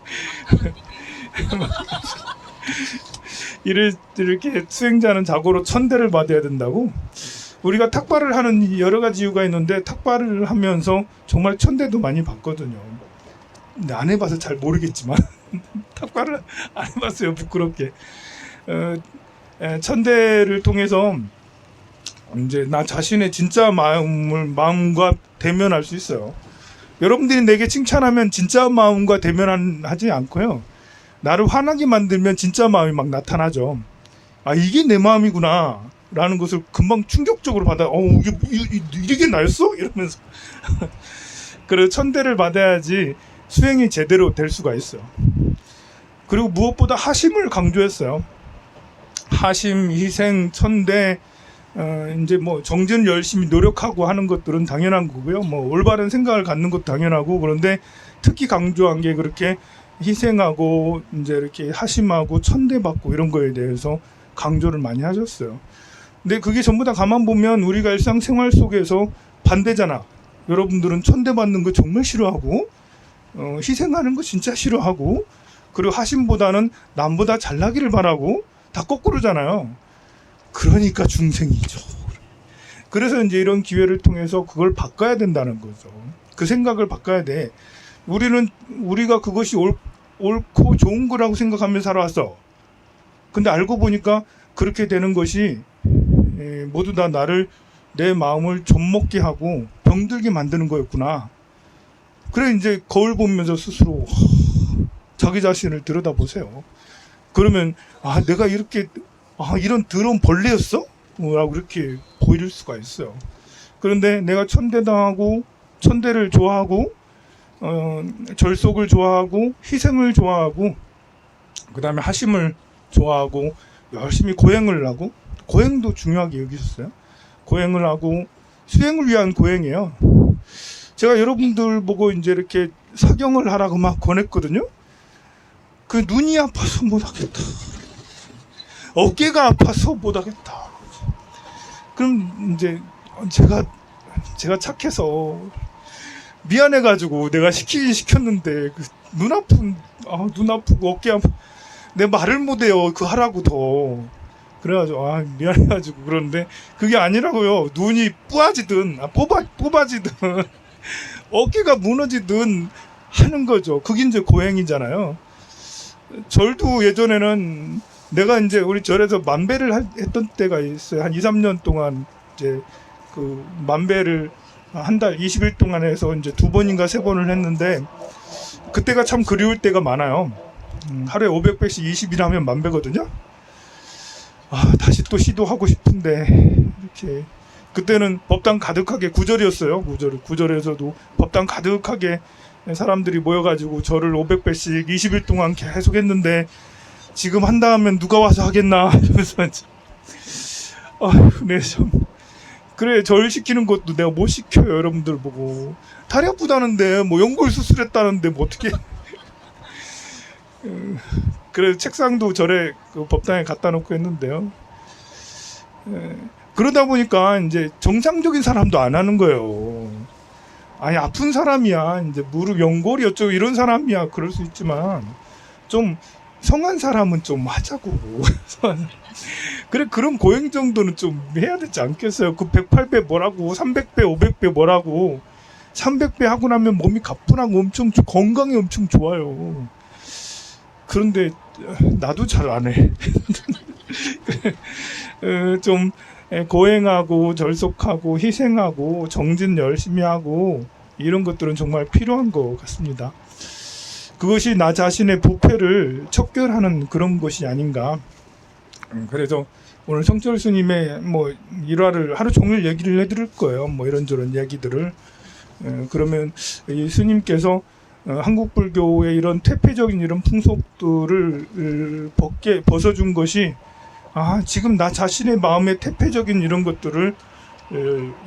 [SPEAKER 2] 이렇게 수행자는 자고로 천대를 받아야 된다고. 우리가 탁발을 하는 여러 가지 이유가 있는데, 탁발을 하면서 정말 천대도 많이 받거든요. 근데 안 해봐서 잘 모르겠지만 탁발을 안 해봤어요, 부끄럽게. 천대를 통해서 이제 나 자신의 진짜 마음과 대면할 수 있어요. 여러분들이 내게 칭찬하면 진짜 마음과 대면하지 않고요, 나를 화나게 만들면 진짜 마음이 막 나타나죠. 아, 이게 내 마음이구나 라는 것을 금방 충격적으로 받아. 이게 나였어? 이러면서 그래서 천대를 받아야지 수행이 제대로 될 수가 있어요. 그리고 무엇보다 하심을 강조했어요. 하심, 희생, 천대, 이제 뭐 정진 열심히 노력하고 하는 것들은 당연한 거고요. 뭐 올바른 생각을 갖는 것도 당연하고, 그런데 특히 강조한 게 그렇게 희생하고 이제 이렇게 하심하고 천대받고 이런 거에 대해서 강조를 많이 하셨어요. 근데 그게 전부 다 가만 보면 우리가 일상생활 속에서 반대잖아. 여러분들은 천대받는 거 정말 싫어하고, 희생하는 거 진짜 싫어하고, 그리고 하심보다는 남보다 잘나기를 바라고, 다 거꾸로잖아요. 그러니까 중생이죠. 그래서 이제 이런 기회를 통해서 그걸 바꿔야 된다는 거죠. 그 생각을 바꿔야 돼. 우리가 그것이 옳고 좋은 거라고 생각하며 살아왔어. 근데 알고 보니까 그렇게 되는 것이 모두 다 내 마음을 좀먹게 하고 병들게 만드는 거였구나. 그래 이제 거울 보면서 스스로 자기 자신을 들여다보세요. 그러면 내가 이렇게 이런 더러운 벌레였어? 라고 이렇게 보일 수가 있어요. 그런데 내가 천대당하고 천대를 좋아하고 절속을 좋아하고 희생을 좋아하고 그 다음에 하심을 좋아하고 열심히 고행을 하고, 고행도 중요하게 여기셨어요. 고행을 하고 수행을 위한 고행이에요. 제가 여러분들 보고 이제 이렇게 사경을 하라고 막 권했거든요. 그 눈이 아파서 못하겠다. 어깨가 아파서 못하겠다. 그럼 이제 제가 착해서 미안해가지고 내가 시키긴 시켰는데 눈 아프고 어깨 아프, 내 말을 못해요. 그 하라고 더. 그래가지고 미안해가지고 그러는데 그게 아니라고요. 눈이 뿌아지든 뽑아지든 어깨가 무너지든 하는 거죠. 그게 이제 고행이잖아요. 절도 예전에는 내가 이제 우리 절에서 만배를 했던 때가 있어요. 한 2, 3년 동안 이제 그 만배를 한 달 20일 동안 해서 이제 2번인가 3번을 했는데, 그때가 참 그리울 때가 많아요. 하루에 500배씩 20일 하면 만배거든요. 다시 또 시도하고 싶은데 이렇게 그때는 법당 가득하게 구절이었어요. 구절에서도 법당 가득하게 사람들이 모여가지고 절을 500배씩 20일 동안 계속 했는데, 지금 한다 하면 누가 와서 하겠나 이러면서 그래 절 시키는 것도 내가 못 시켜요. 여러분들 보고 다리 아프다는데 뭐 연골 수술했다는데 뭐 어떻게 그래 책상도 절에 그 법당에 갖다 놓고 했는데요. 그러다 보니까 이제 정상적인 사람도 안 하는 거예요. 아니 아픈 사람이야, 이제 무릎 연골이 어쩌고 이런 사람이야 그럴 수 있지만, 좀 성한 사람은 좀 하자고. 성한 사람. 그래 그런 고행 정도는 좀 해야 되지 않겠어요? 그 108배 뭐라고 300배 500배 뭐라고 300배 하고 나면 몸이 가뿐하고 엄청 건강이 엄청 좋아요. 그런데 나도 잘 안 해. 좀 고행하고 절속하고 희생하고 정진 열심히 하고 이런 것들은 정말 필요한 것 같습니다. 그것이 나 자신의 부패를 척결하는 그런 것이 아닌가. 그래서 오늘 성철 스님의 뭐 일화를 하루 종일 얘기를 해드릴 거예요. 뭐 이런저런 얘기들을. 그러면 이 스님께서 한국 불교의 이런 퇴폐적인 이런 풍속들을 벗어준 것이 지금 나 자신의 마음의 퇴폐적인 이런 것들을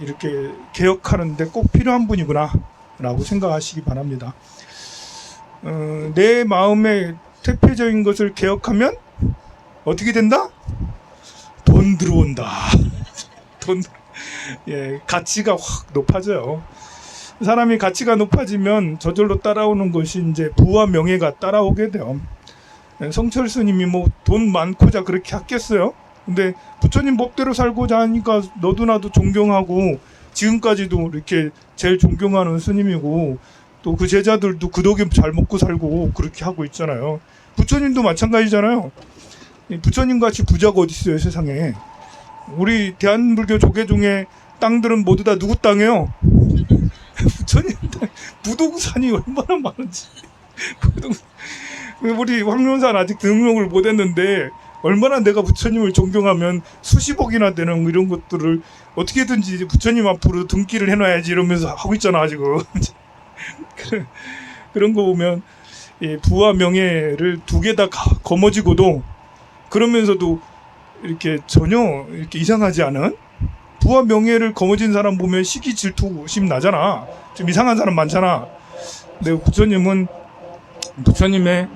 [SPEAKER 2] 이렇게 개혁하는데 꼭 필요한 분이구나 라고 생각하시기 바랍니다. 내 마음의 퇴폐적인 것을 개혁하면 어떻게 된다? 돈 들어온다. 가치가 확 높아져요. 사람이 가치가 높아지면 저절로 따라오는 것이 이제 부와 명예가 따라오게 돼요. 성철 스님이 뭐 돈 많고자 그렇게 했겠어요? 근데 부처님 법대로 살고자 하니까 너도 나도 존경하고 지금까지도 이렇게 제일 존경하는 스님이고 또 그 제자들도 그 덕에 잘 먹고 살고 그렇게 하고 있잖아요. 부처님도 마찬가지잖아요. 부처님 같이 부자가 어디 있어요 세상에. 우리 대한불교 조계종의 땅들은 모두 다 누구 땅이에요? 부처님 땅. 부동산이 얼마나 많은지. 우리 황룡산 아직 등록을 못했는데 얼마나 내가 부처님을 존경하면 수십억이나 되는 이런 것들을 어떻게든지 부처님 앞으로 등기를 해놔야지 이러면서 하고 있잖아 지금. 그런 거 보면 부와 명예를 두 개 다 거머쥐고도 그러면서도 이렇게 전혀 이렇게 이상하지 않은 부와 명예를 거머쥔 사람 보면 시기 질투심 나잖아. 좀 이상한 사람 많잖아. 근데 부처님은 부처님의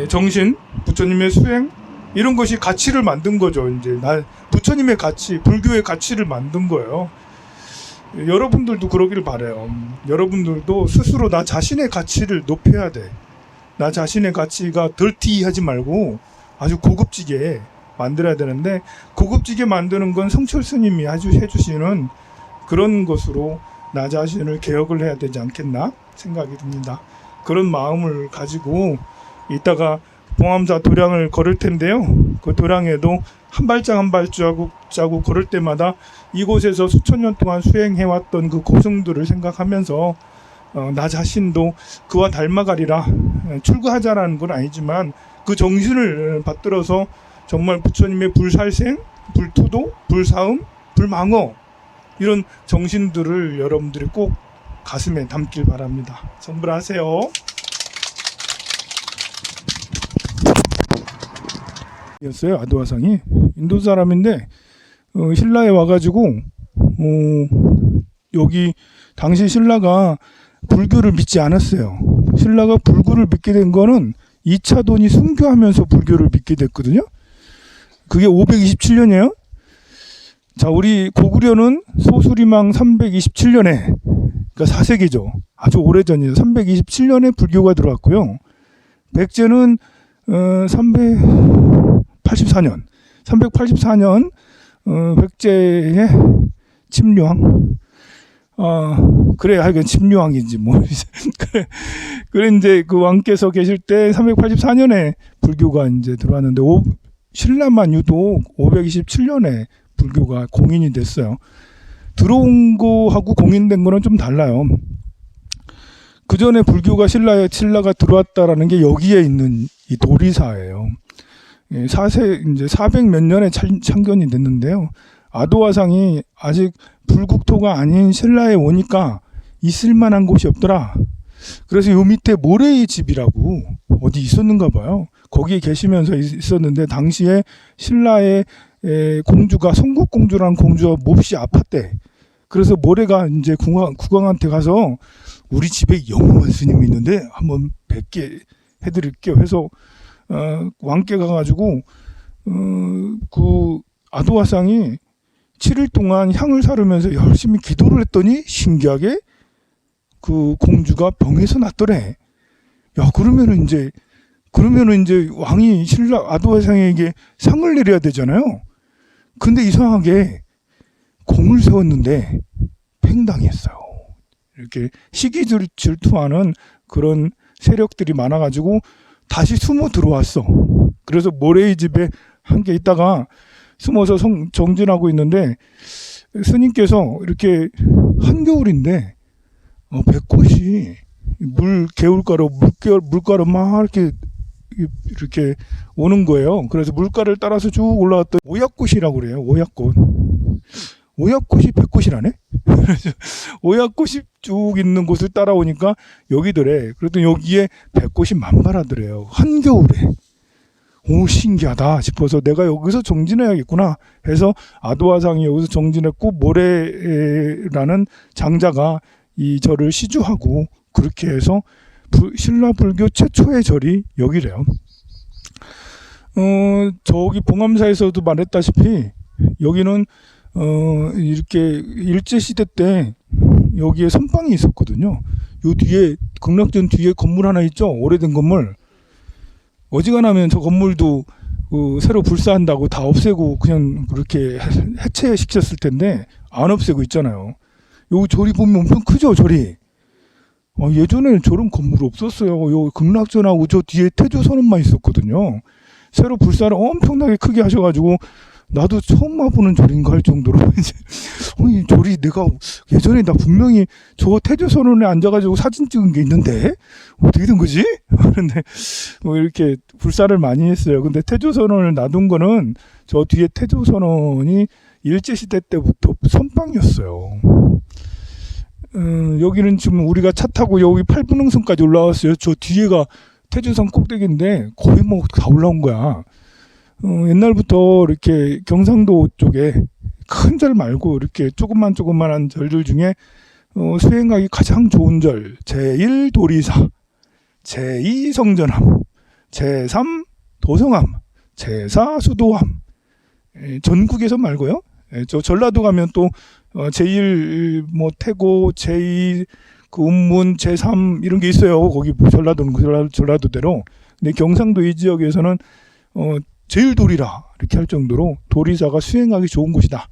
[SPEAKER 2] 정신, 부처님의 수행 이런 것이 가치를 만든 거죠. 이제 부처님의 가치, 불교의 가치를 만든 거예요. 여러분들도 그러길 바라요. 여러분들도 스스로 나 자신의 가치를 높여야 돼. 나 자신의 가치가 덜티하지 말고 아주 고급지게 만들어야 되는데 고급지게 만드는 건 성철 스님이 아주 해주시는 그런 것으로 나 자신을 개혁을 해야 되지 않겠나 생각이 듭니다. 그런 마음을 가지고 이따가 봉암사 도량을 걸을 텐데요. 그 도량에도 한 발짝 한 발자국 걸을 때마다 이곳에서 수천 년 동안 수행해왔던 그 고승들을 생각하면서 나 자신도 그와 닮아가리라. 출가하자라는 건 아니지만 그 정신을 받들어서 정말 부처님의 불살생, 불투도, 불사음, 불망어 이런 정신들을 여러분들이 꼭 가슴에 담길 바랍니다. 성불하세요. 였어요. 아도화상이 인도 사람인데 신라에 와가지고 여기 당시 신라가 불교를 믿지 않았어요. 신라가 불교를 믿게 된 거는 2차 돈이 순교하면서 불교를 믿게 됐거든요. 그게 527년이에요. 자, 우리 고구려는 소수리망 327년에 그러니까 4세기죠. 아주 오래전이에요. 327년에 불교가 들어왔고요. 백제는 384년 백제의 침류왕 그래 하여간 침류왕인지 뭐 그래 이제 그 왕께서 계실 때 384년에 불교가 이제 들어왔는데 신라만 유독 527년에 불교가 공인이 됐어요. 들어온 거하고 공인된 거는 좀 달라요. 그 전에 불교가 신라가 들어왔다라는 게 여기에 있는 이 도리사예요. 이제 400 몇 년에 창건이 됐는데요. 아도화상이 아직 불국토가 아닌 신라에 오니까 있을 만한 곳이 없더라. 그래서 요 밑에 모래의 집이라고 어디 있었는가 봐요. 거기에 계시면서 있었는데 당시에 신라의 공주가 성국공주라는 공주가 몹시 아팠대. 그래서 모래가 이제 국왕한테 가서 우리 집에 영웅한 스님이 있는데 한번 뵙게 해드릴게요. 해서 왕께 가가지고 그 아도화상이 7일 동안 향을 사르면서 열심히 기도를 했더니 신기하게 그 공주가 병에서 낫더래. 야, 그러면은 이제 그러면은 이제 왕이 신라 아도화상에게 상을 내려야 되잖아요. 근데 이상하게 공을 세웠는데 팽당했어요. 이렇게 시기 질투하는 그런 세력들이 많아가지고 다시 숨어 들어왔어. 그래서 모래의 집에 함께 있다가 숨어서 정진하고 있는데 스님께서 이렇게 한겨울인데 백꽃이 물가로 막 이렇게 오는 거예요. 그래서 물가를 따라서 쭉 올라왔더니 오약꽃이라고 그래요. 오약꽃이 백꽃이라네? 오약꽃이 쭉 있는 곳을 따라오니까 여기더래. 그랬더니 여기에 백꽃이 만발하더래요. 한겨울에. 오, 신기하다 싶어서 내가 여기서 정진해야겠구나 해서 아도화상이 여기서 정진했고 모래라는 장자가 이 절을 시주하고 그렇게 해서 신라불교 최초의 절이 여기래요. 저기 봉암사에서도 말했다시피 여기는 이렇게 일제시대 때 여기에 선방이 있었거든요. 요 뒤에 극락전 뒤에 건물 하나 있죠. 오래된 건물. 어지간하면 저 건물도 새로 불사한다고 다 없애고 그냥 그렇게 해체시켰을 텐데 안 없애고 있잖아요. 요 절이 보면 엄청 크죠, 절이. 예전에는 저런 건물 없었어요. 요 극락전하고 저 뒤에 태조선언만 있었거든요. 새로 불사를 엄청나게 크게 하셔가지고 나도 처음 와보는 절인가 할 정도로 이 절이 내가 예전에 나 분명히 저 태조선언에 앉아가지고 사진 찍은 게 있는데 어떻게 된 거지? 그런데 뭐 이렇게 불사를 많이 했어요. 근데 태조선언을 놔둔 거는 저 뒤에 태조선언이 일제시대 때부터 선방이었어요. 여기는 지금 우리가 차 타고 여기 팔분흥선까지 올라왔어요. 저 뒤에가 태조산 꼭대기인데 거의 뭐 다 올라온 거야. 옛날부터 이렇게 경상도 쪽에 큰 절 말고 이렇게 조그만한 절들 중에 수행하기 가장 좋은 절 제1도리사, 제2성전함, 제3 도성함, 제4 수도함. 전국에서 말고요. 저 전라도 가면 또 제1 뭐 태고, 제2 그 운문, 제3 이런 게 있어요. 거기 전라도는 전라도대로. 근데 경상도 이 지역에서는 제일 도리라 이렇게 할 정도로 도리사가 수행하기 좋은 곳이다.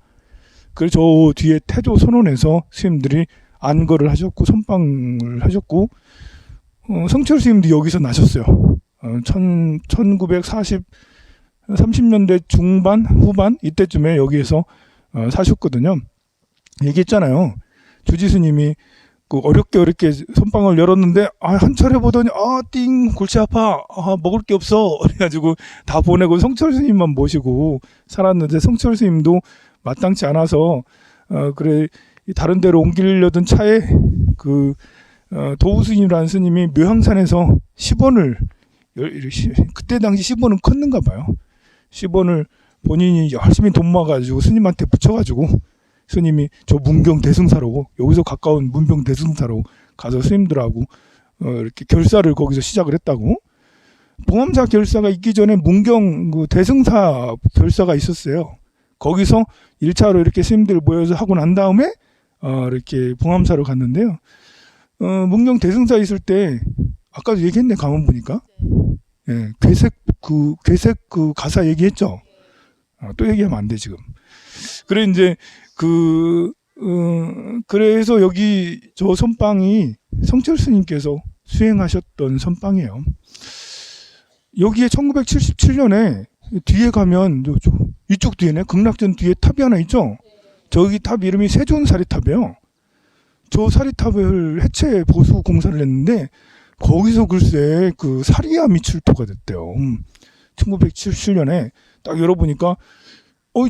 [SPEAKER 2] 그래서 저 뒤에 태조 선원에서 스님들이 안거를 하셨고 선방을 하셨고 성철 스님도 여기서 나셨어요. 30년대 중반 후반 이때쯤에 여기에서 사셨거든요. 얘기했잖아요. 주지 스님이 어렵게 선방을 열었는데 한 차례 보더니 띵 골치 아파 먹을 게 없어 그래가지고 다 보내고 성철 스님만 모시고 살았는데 성철 스님도 마땅치 않아서 그래 다른 데로 옮기려던 차에 도우 스님이라는 스님이 묘향산에서 10원을 그때 당시 10원은 컸는가 봐요. 10원을 본인이 열심히 돈 모아가지고 스님한테 붙여가지고 스님이 저 문경 대승사로 여기서 가까운 문경 대승사로 가서 스님들하고 이렇게 결사를 거기서 시작을 했다고. 봉암사 결사가 있기 전에 문경 대승사 결사가 있었어요. 거기서 1차로 이렇게 스님들 모여서 하고 난 다음에 이렇게 봉암사로 갔는데요. 문경 대승사 있을 때 아까도 얘기했네. 가만 보니까 괴색 가사 얘기했죠. 또 얘기하면 안 돼 지금. 그래 이제 그래서 여기 저 선방이 성철 스님께서 수행하셨던 선방이에요. 여기에 1977년에 뒤에 가면 이쪽 뒤에네 극락전 뒤에 탑이 하나 있죠. 저기 탑 이름이 세존사리탑이에요. 저 사리탑을 해체 보수 공사를 했는데 거기서 글쎄 사리암이 출토가 됐대요. 1977년에 딱 열어보니까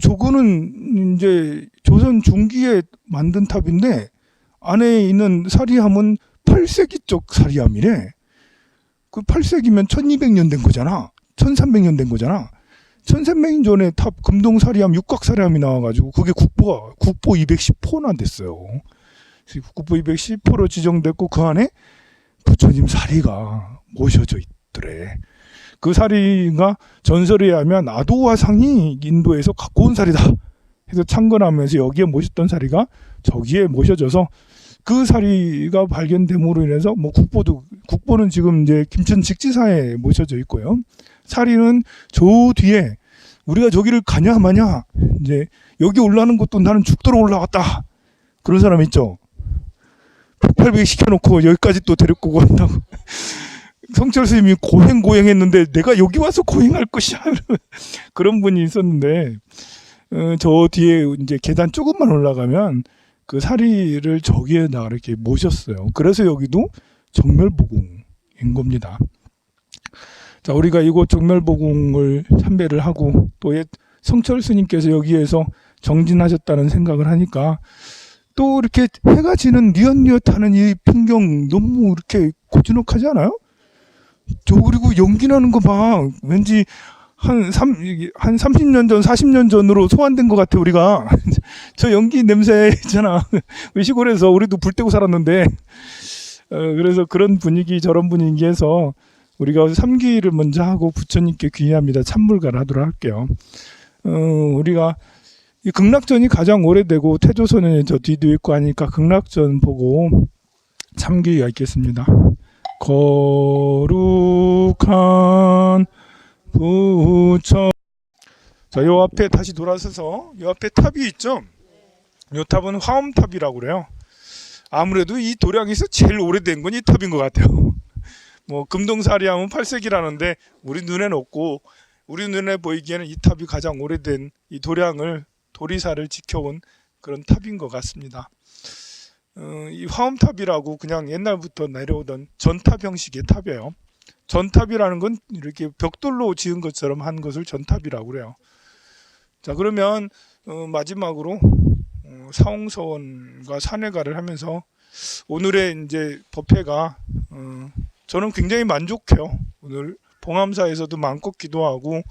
[SPEAKER 2] 저거는 이제 조선 중기에 만든 탑인데 안에 있는 사리함은 8세기 쪽 사리함이래. 그 8세기면 1200년 된 거잖아. 1300년 된 거잖아. 1300년 전에 탑 금동 사리함, 육각 사리함이 나와가지고 그게 국보 210호나 됐어요. 국보 210호로 지정됐고 그 안에 부처님 사리가 모셔져 있더래. 그 사리가 전설에 의하면 아도화상이 인도에서 갖고 온 사리다 해서 창건하면서 여기에 모셨던 사리가 저기에 모셔져서 그 사리가 발견됨으로 인해서 뭐 국보도 국보는 지금 이제 김천 직지사에 모셔져 있고요. 사리는 저 뒤에 우리가 저기를 가냐 마냐 이제 여기 올라가는 것도 나는 죽도록 올라갔다 그런 사람 있죠. 1,800 시켜놓고 여기까지 또 데리고 간다고. 성철 스님이 고행했는데 내가 여기 와서 고행할 것이야 그런 분이 있었는데 저 뒤에 이제 계단 조금만 올라가면 그 사리를 저기에다 이렇게 모셨어요. 그래서 여기도 정멸보궁인 겁니다. 자, 우리가 이곳 정멸보궁을 참배를 하고 또 성철 스님께서 여기에서 정진하셨다는 생각을 하니까 또 이렇게 해가 지는 뉘엿뉘엿하는 이 풍경 너무 이렇게 고즈넉하지 않아요? 저 그리고 연기 나는 거 봐. 왠지 한 30년 전, 40년 전으로 소환된 것 같아, 우리가. 저 연기 냄새 있잖아. 우리 시골에서 우리도 불 떼고 살았는데. 그래서 그런 분위기, 저런 분위기에서 우리가 삼기를 먼저 하고 부처님께 귀의합니다. 찬물가를 하도록 할게요. 우리가 이 극락전이 가장 오래되고 태조선에 저 뒤도 있고 하니까 극락전 보고 참기가 있겠습니다. 거룩한 부처. 자, 요 앞에 다시 돌아서서 요 앞에 탑이 있죠. 요 탑은 화엄탑이라고 그래요. 아무래도 이 도량에서 제일 오래된 건 이 탑인 것 같아요. 뭐 금동사리 하면 8세기라는데 우리 눈에는 없고 우리 눈에 보이기에는 이 탑이 가장 오래된 이 도량을 도리사를 지켜온 그런 탑인 것 같습니다. 이 화엄탑이라고 그냥 옛날부터 내려오던 전탑 형식의 탑이에요. 전탑이라는 건 이렇게 벽돌로 지은 것처럼 한 것을 전탑이라고 그래요. 자, 그러면 마지막으로 사홍서원과 산회가를 하면서 오늘의 이제 법회가 저는 굉장히 만족해요. 오늘 봉암사에서도 마음껏 기도하고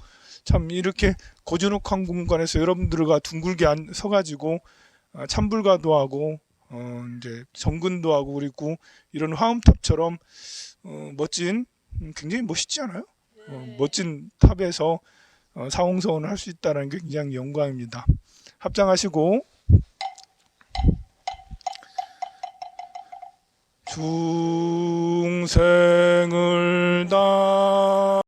[SPEAKER 2] 참 이렇게 고즈넉한 공간에서 여러분들과 둥글게 서가지고 참불가도 하고 이제 정근도 하고 그리고 이런 화엄탑처럼 멋진 굉장히 멋있지 않아요? 멋진 탑에서 사홍서원을 할 수 있다는 게 굉장히 영광입니다. 합장하시고 중생